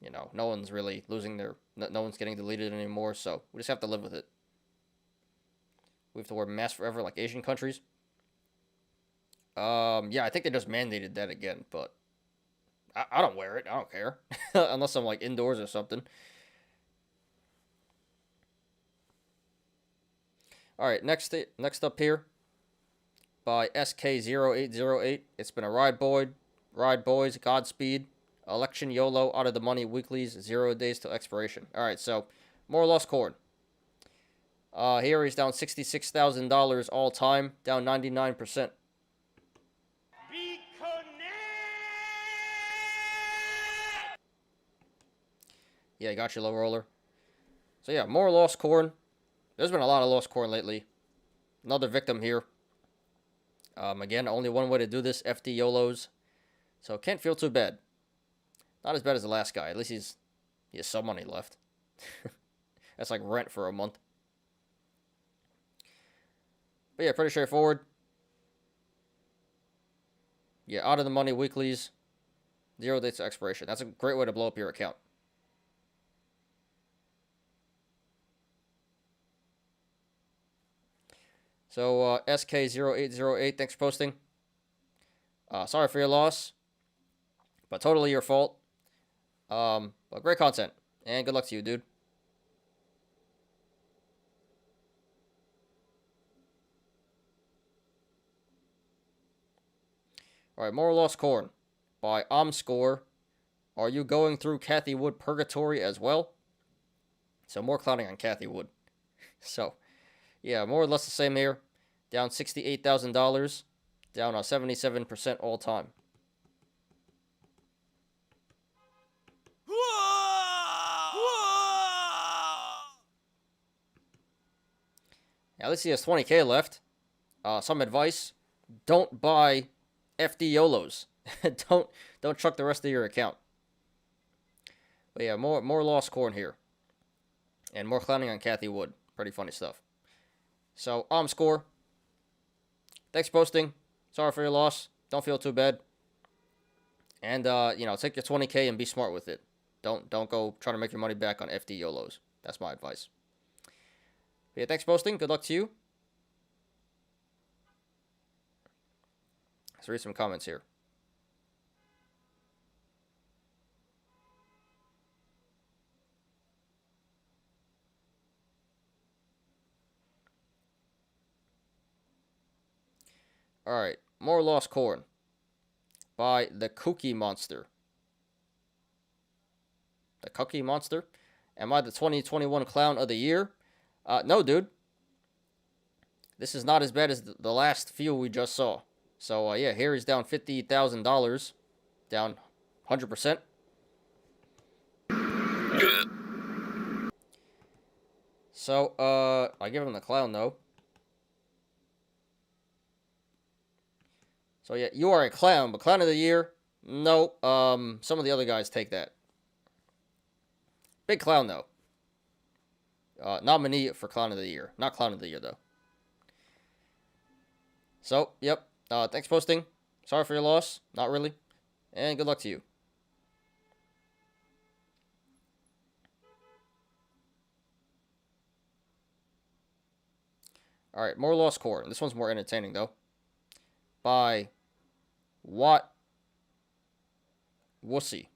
No one's really no one's getting deleted anymore, so we just have to live with it. We have to wear masks forever like Asian countries. Yeah, I think they just mandated that again, but I don't wear it. I don't care. Unless I'm like indoors or something. Alright, next up here by SK0808. It's been a ride, boys, Godspeed. Election YOLO, out of the money weeklies, 0 days till expiration. Alright, so more lost corn. Here he's down $66,000 all time, down 99%. Yeah, got you, low roller. So yeah, more lost corn. There's been a lot of lost corn lately. Another victim here. Again, only one way to do this, FD YOLOs. So can't feel too bad. Not as bad as the last guy. At least he has some money left. That's like rent for a month. But yeah, pretty straightforward. Yeah, out of the money weeklies. 0 days to expiration. That's a great way to blow up your account. So, SK0808, thanks for posting. Sorry for your loss, but totally your fault. But great content, and good luck to you, dude. Alright, more lost corn by Omscore. Are you going through Kathy Wood purgatory as well? So, more clowning on Kathy Wood. So, yeah, more or less the same here. Down $68,000. Down 77% all time. At least he has 20K left. Some advice: don't buy FD Yolos. don't chuck the rest of your account. But yeah, more lost corn here, and more clowning on Kathy Wood. Pretty funny stuff. So score. Thanks for posting. Sorry for your loss. Don't feel too bad. And take your 20K and be smart with it. Don't go trying to make your money back on FD Yolos. That's my advice. But yeah, thanks for posting. Good luck to you. Let's read some comments here. Alright, more lost corn by the Cookie Monster. The Cookie Monster? Am I the 2021 Clown of the Year? No, dude. This is not as bad as the last few we just saw. So, yeah, here he's down $50,000. Down 100%. So, I give him the clown, though. So, yeah, you are a clown, but Clown of the Year? No, some of the other guys take that. Big clown, though. Nominee for Clown of the Year. Not Clown of the Year, though. So, yep. Thanks for posting. Sorry for your loss. Not really. And good luck to you. Alright, more lost corn. This one's more entertaining, though. By What Wussy.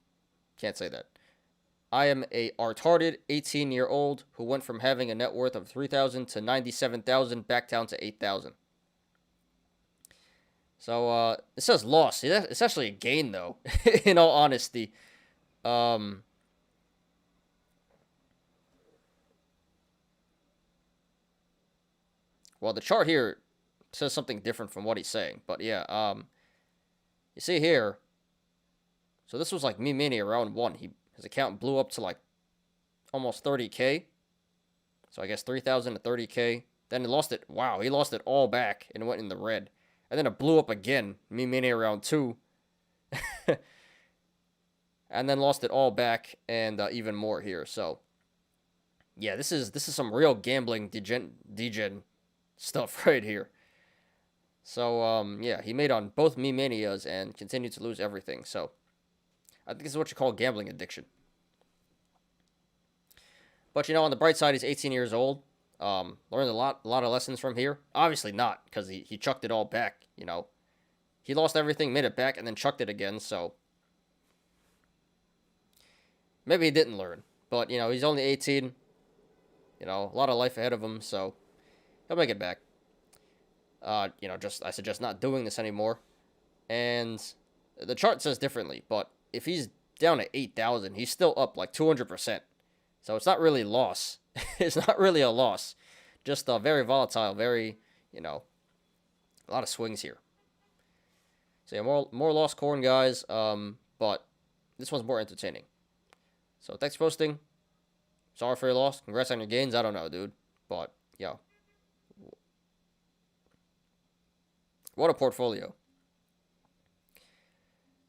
Can't say that. I am a retarded 18-year-old who went from having a net worth of 3,000 to 97,000 back down to 8,000. So, it says loss. It's actually a gain, though, in all honesty. Well, the chart here says something different from what he's saying. But, yeah, you see here. So, this was like Me Mania round 1. His account blew up to, like, almost 30K. So, I guess 3,000 to 30K. Then he lost it. Wow, he lost it all back and went in the red. And then it blew up again. Me Mania round 2. And then lost it all back and even more here. So, yeah, this is some real gambling degen stuff right here. So, yeah, he made on both Me Manias and continued to lose everything. So, I think this is what you call gambling addiction. But, on the bright side, he's 18 years old. Learned a lot of lessons from here. Obviously not, because he chucked it all back, He lost everything, made it back, and then chucked it again, so maybe he didn't learn. But, he's only 18. A lot of life ahead of him, so he'll make it back. I suggest not doing this anymore. And the chart says differently, but if he's down at 8,000, he's still up like 200%. So it's not really a loss. It's not really a loss. Just very volatile, very, a lot of swings here. So yeah, more lost corn, guys. But this one's more entertaining. So thanks for posting. Sorry for your loss. Congrats on your gains. I don't know, dude. But, yeah. What a portfolio.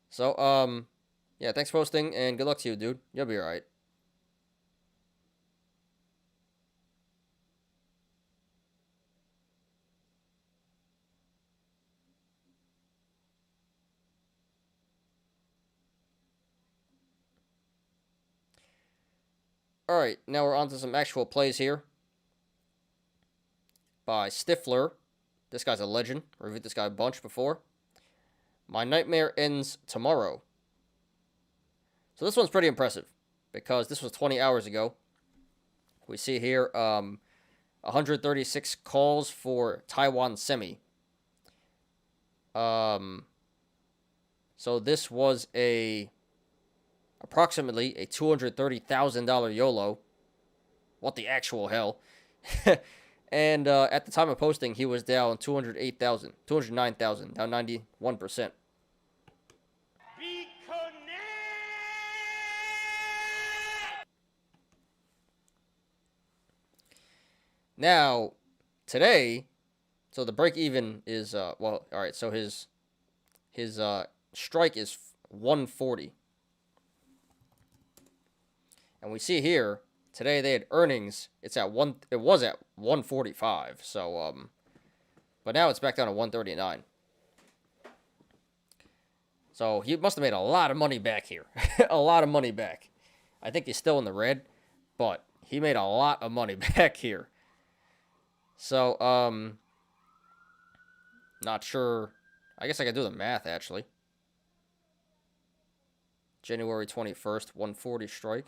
So, yeah, thanks for posting, and good luck to you, dude. You'll be alright. Alright, now we're on to some actual plays here. By Stifler. This guy's a legend. Reviewed this guy a bunch before. My nightmare ends tomorrow. So this one's pretty impressive, because this was 20 hours ago. We see here 136 calls for Taiwan semi. So this was approximately a $230,000 YOLO. What the actual hell? And at the time of posting, he was down 209,000, down 91%. Now, today, so the break even is well, all right. So his strike is 140, and we see here today they had earnings. It's at one. It was at 145. So but now it's back down to 139. So he must have made a lot of money back here. A lot of money back. I think he's still in the red, but he made a lot of money back here. So, not sure. I guess I could do the math, actually. January 21st, 140 strike.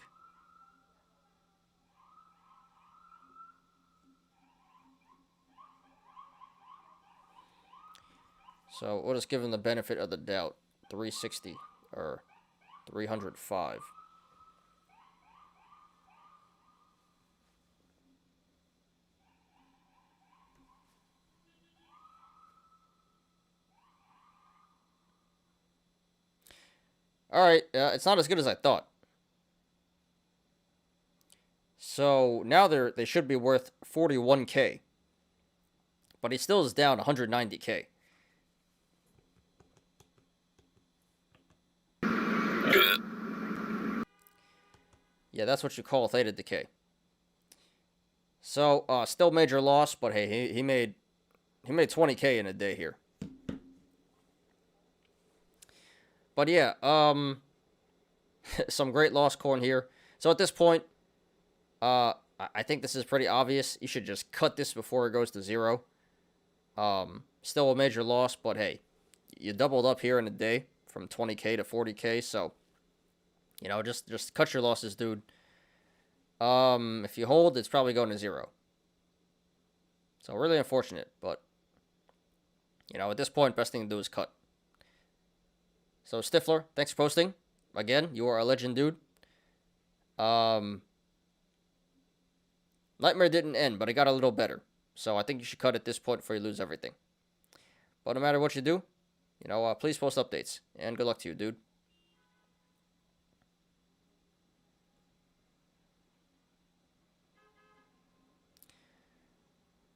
So, we'll just give him the benefit of the doubt. 360, or 305. Alright, it's not as good as I thought. So, now they should be worth 41K. But he still is down 190K. Yeah, that's what you call theta decay. So, still major loss, but hey, he made 20K in a day here. But yeah, some great loss corn here. So at this point, I think this is pretty obvious. You should just cut this before it goes to 0. Still a major loss, but hey, you doubled up here in a day from 20K to 40K, so you know, just cut your losses, dude. If you hold, it's probably going to 0. So really unfortunate, but you know, at this point, best thing to do is cut. So Stifler, thanks for posting. Again, you are a legend, dude. Nightmare didn't end, but it got a little better. So I think you should cut at this point before you lose everything. But no matter what you do, you know, please post updates. And good luck to you, dude.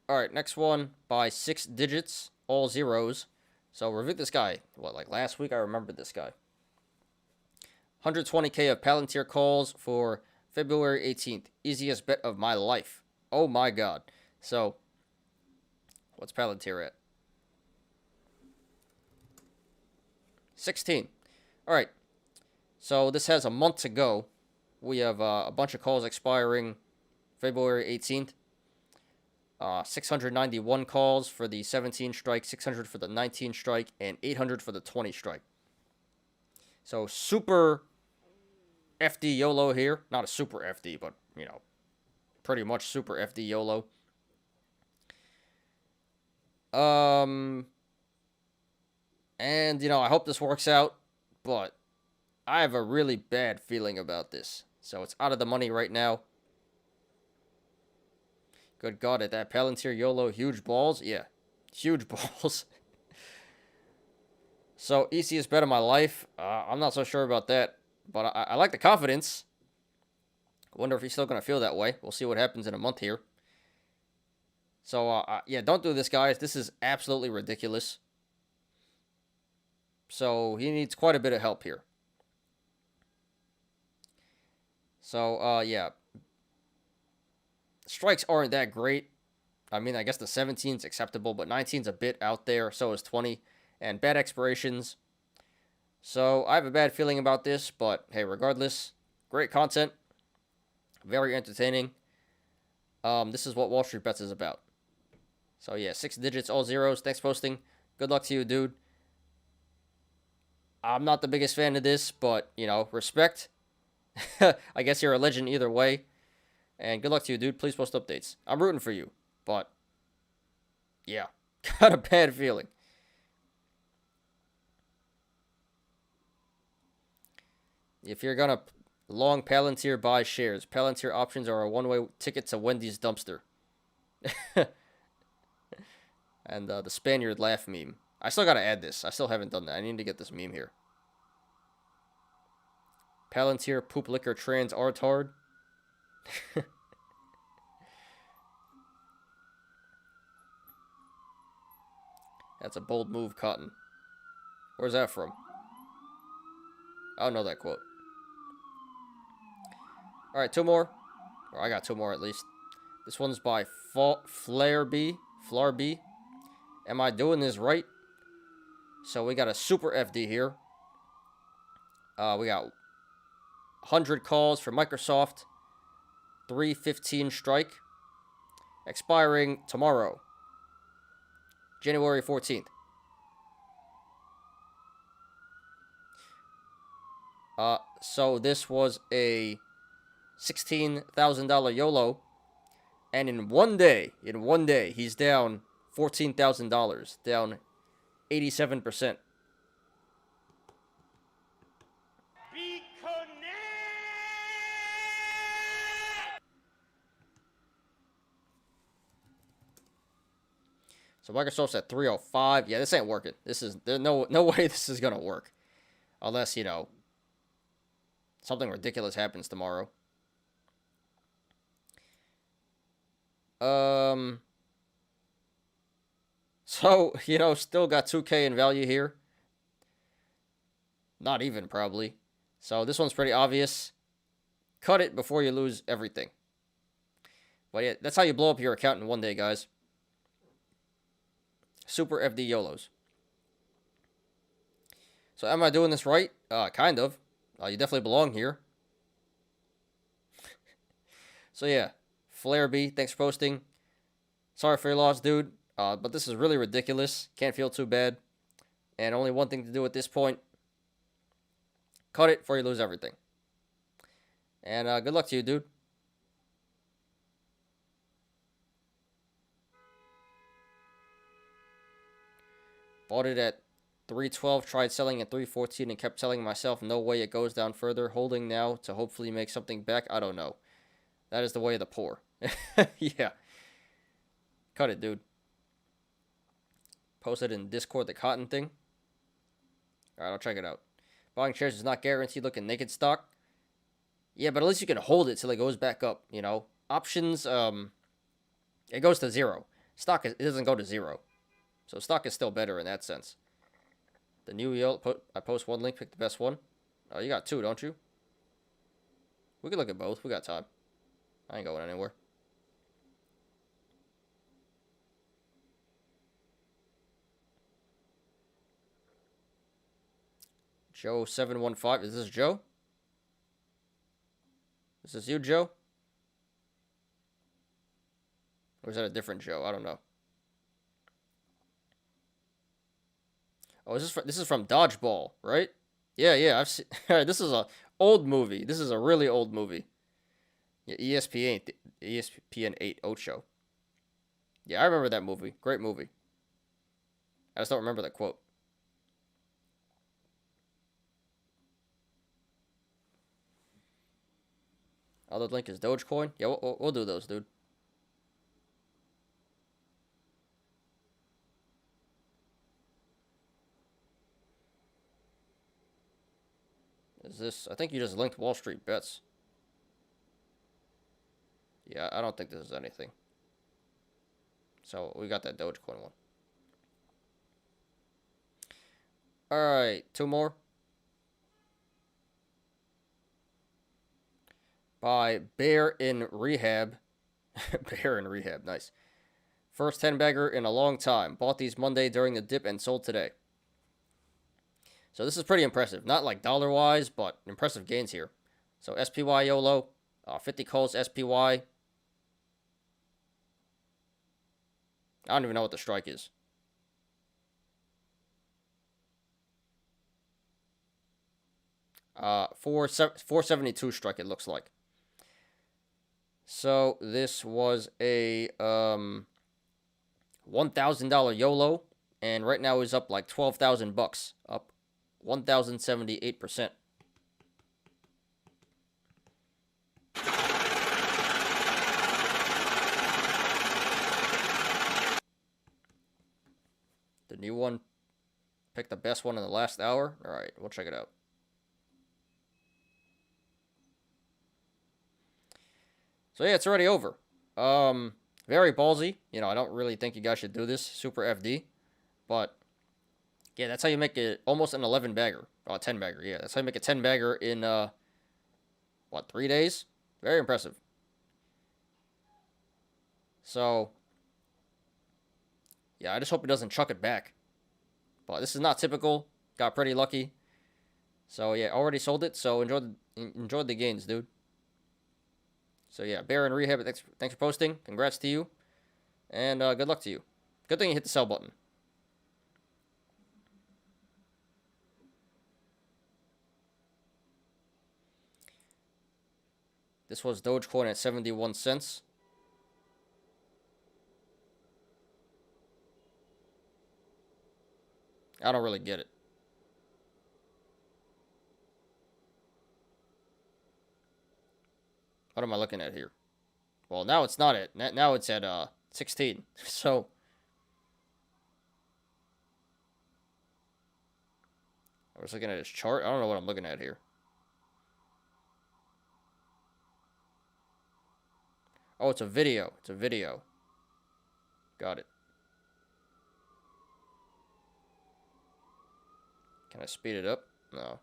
Alright, next one by 6 digits, all zeros. So review this guy. What, like last week? I remember this guy. 120K of Palantir calls for February 18th. Easiest bet of my life. Oh my god. So, what's Palantir at? 16. Alright. So this has a month to go. We have a bunch of calls expiring February 18th. 691 calls for the 17 strike, 600 for the 19 strike, and 800 for the 20 strike. So super FD YOLO here. Not a super FD, but, you know, pretty much super FD YOLO. And, you know, I hope this works out, but I have a really bad feeling about this. So it's out of the money right now. Good God, at that Palantir YOLO, huge balls? Yeah, huge balls. So, easiest bet of my life. I'm not so sure about that, but I like the confidence. I wonder if he's still going to feel that way. We'll see what happens in a month here. So, yeah, don't do this, guys. This is absolutely ridiculous. So, he needs quite a bit of help here. So, yeah. Strikes aren't that great. I mean, I guess the 17's acceptable, but 19's a bit out there. So is 20. And bad expirations. So I have a bad feeling about this, but hey, regardless, great content. Very entertaining. This is what Wall Street Bets is about. So yeah, 6 digits, all zeros. Thanks for posting. Good luck to you, dude. I'm not the biggest fan of this, but, you know, respect. I guess you're a legend either way. And good luck to you, dude. Please post updates. I'm rooting for you. But, yeah. Got a bad feeling. If you're going to long Palantir, buy shares. Palantir options are a one-way ticket to Wendy's dumpster. And the Spaniard laugh meme. I still got to add this. I still haven't done that. I need to get this meme here. Palantir poop liquor trans artard. That's a bold move, Cotton. Where's that from? I don't know that quote. Alright, two more. Or I got two more at least. This one's by Flarby. Am I doing this right? So we got a super FD here. We got 100 calls for Microsoft. 315 strike. Expiring tomorrow. January 14th. So this was a $16,000 YOLO. And in one day, he's down $14,000. Down 87%. So Microsoft's at 305. Yeah, this ain't working. There's no way this is gonna work. Unless, you know, something ridiculous happens tomorrow. So, you know, still got 2K in value here. Not even, probably. So this one's pretty obvious. Cut it before you lose everything. But yeah, that's how you blow up your account in one day, guys. Super FD YOLOs. So am I doing this right? Kind of. You definitely belong here. So yeah, Flareby, thanks for posting. Sorry for your loss, dude. But this is really ridiculous. Can't feel too bad. And only one thing to do at this point. Cut it before you lose everything. And good luck to you, dude. Bought it at 312, tried selling at 314, and kept telling myself, no way it goes down further. Holding now to hopefully make something back. I don't know. That is the way of the poor. Yeah. Cut it, dude. Posted in Discord the cotton thing. Alright, I'll check it out. Buying shares is not guaranteed looking naked stock. Yeah, but at least you can hold it till it goes back up, you know. Options, it goes to zero. Stock, it doesn't go to zero. So stock is still better in that sense. The new yield, I post one link, pick the best one. Oh, you got two, don't you? We can look at both. We got time. I ain't going anywhere. Joe715. Is this Joe? Is this you, Joe? Or is that a different Joe? I don't know. Oh, this is from Dodgeball, right? Yeah, I've seen. This is a old movie. This is a really old movie. Yeah, ESPN 8 Ocho. Yeah, I remember that movie. Great movie. I just don't remember that quote. Other link is Dogecoin. Yeah, we'll do those, dude. Is this... I think you just linked Wall Street Bets. Yeah, I don't think this is anything. So, we got that Dogecoin one. Alright, two more. By Bear in Rehab. Bear in Rehab, nice. First 10 bagger in a long time. Bought these Monday during the dip and sold today. So this is pretty impressive. Not like dollar-wise, but impressive gains here. So SPY YOLO, 50 calls SPY. I don't even know what the strike is. Uh, 472 strike, it looks like. So this was a $1,000 YOLO, and right now is up like 12,000 bucks, up 1,078%. The new one picked the best one in the last hour. All right, we'll check it out. So yeah, it's already over. Very ballsy. You know, I don't really think you guys should do this. Super FD. But yeah, that's how you make it almost an 11 bagger. Oh, 10 bagger. Yeah, that's how you make a 10 bagger in, 3 days? Very impressive. So, yeah, I just hope he doesn't chuck it back. But this is not typical. Got pretty lucky. So, yeah, already sold it. So, enjoy the gains, dude. So, yeah, Bear and Rehab, thanks for posting. Congrats to you. And good luck to you. Good thing you hit the sell button. This was Dogecoin at 71 cents. I don't really get it. What am I looking at here? Well, now it's not at. Now it's at 16. So I was looking at his chart. I don't know what I'm looking at here. Oh, it's a video. It's a video. Got it. Can I speed it up? No.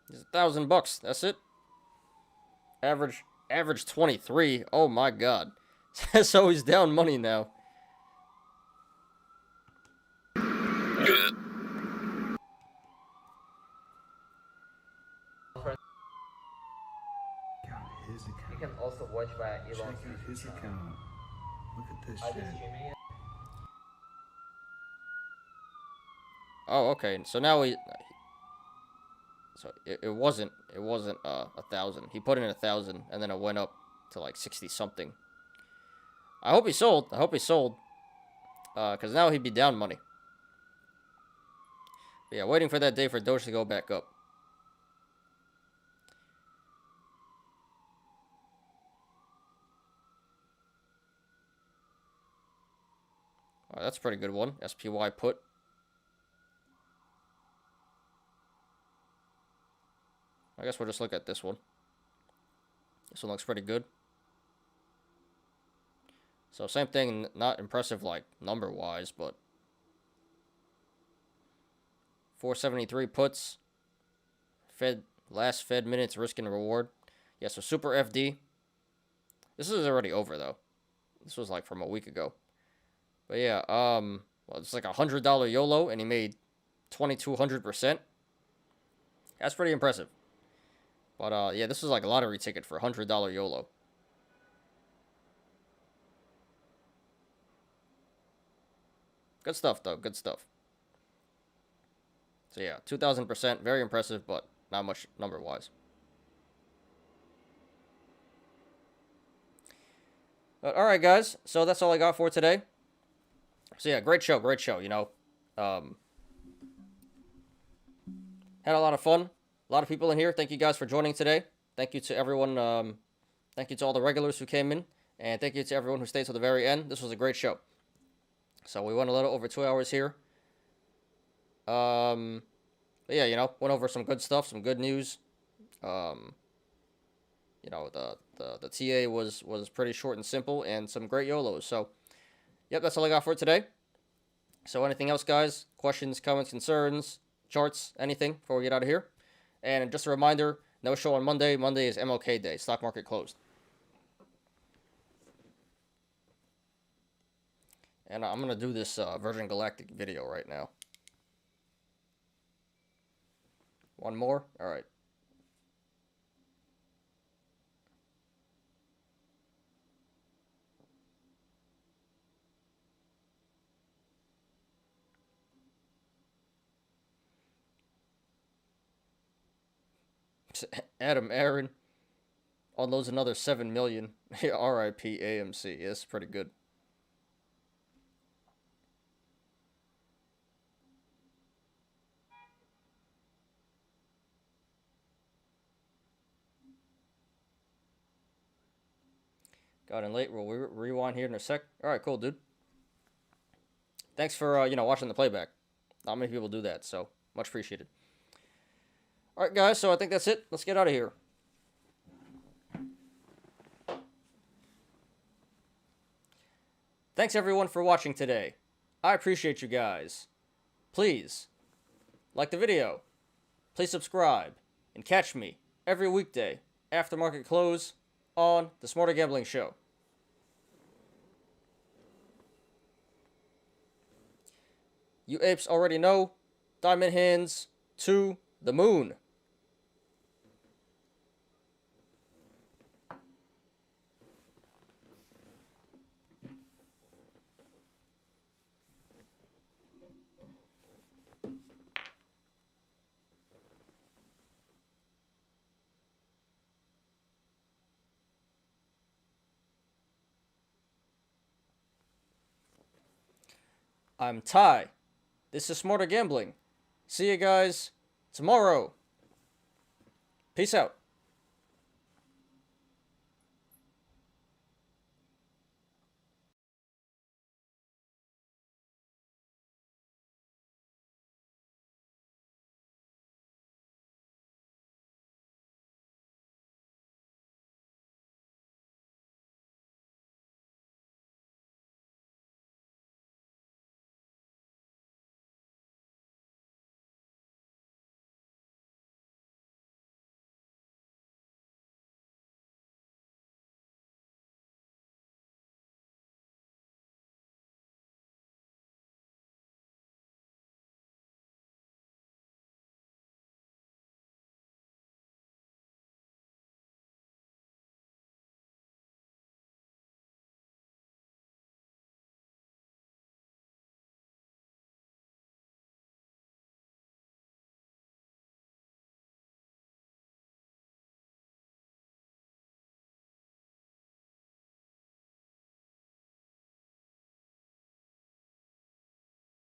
It's $1,000. That's it. Average 23. Oh my god. So he's down money now. You can also watch by Elon's Check out his account. Look at this shit. Oh, okay. So now so it wasn't 1,000. He put in 1,000 and then it went up to like 60 something. I hope he sold. Cause now he'd be down money. But yeah, waiting for that day for Doge to go back up. Oh, that's a pretty good one. SPY put. I guess we'll just look at this one. This one looks pretty good. So same thing, not impressive like number-wise, but 473 puts. Last Fed minutes risk and reward. Yeah, so super FD. This is already over though. This was like from a week ago. But yeah, well, it's like $100 YOLO, and he made 2,200%. That's pretty impressive. But yeah, this is like a lottery ticket for $100 YOLO. Good stuff, though. Good stuff. So yeah, 2,000%, very impressive, but not much number-wise. But all right, guys. So that's all I got for today. So yeah, great show, you know. Had a lot of fun. A lot of people in here. Thank you guys for joining today. Thank you to everyone. Thank you to all the regulars who came in. And thank you to everyone who stayed till the very end. This was a great show. So we went a little over 2 hours here. But yeah, you know, went over some good stuff, some good news. You know, the TA was pretty short and simple, and some great YOLOs. So, yep, that's all I got for today. So anything else, guys? Questions, comments, concerns, charts, anything before we get out of here? And just a reminder, no show on Monday. Monday is MLK Day. Stock market closed. And I'm going to do this Virgin Galactic video right now. One more? All right. Adam Aaron unloads another 7 million. RIP AMC. Yeah, that's pretty good. Got in late. We'll rewind here in a sec. All right, cool, dude. Thanks for you know, watching the playback. Not many people do that, so much appreciated. All right, guys. So I think that's it. Let's get out of here. Thanks everyone for watching today. I appreciate you guys. Please, like the video. Please subscribe. And catch me every weekday after market close on The Smarter Gambling Show. You apes already know, diamond hands to the moon. I'm Ty. This is Smarter Gambling. See you guys tomorrow. Peace out.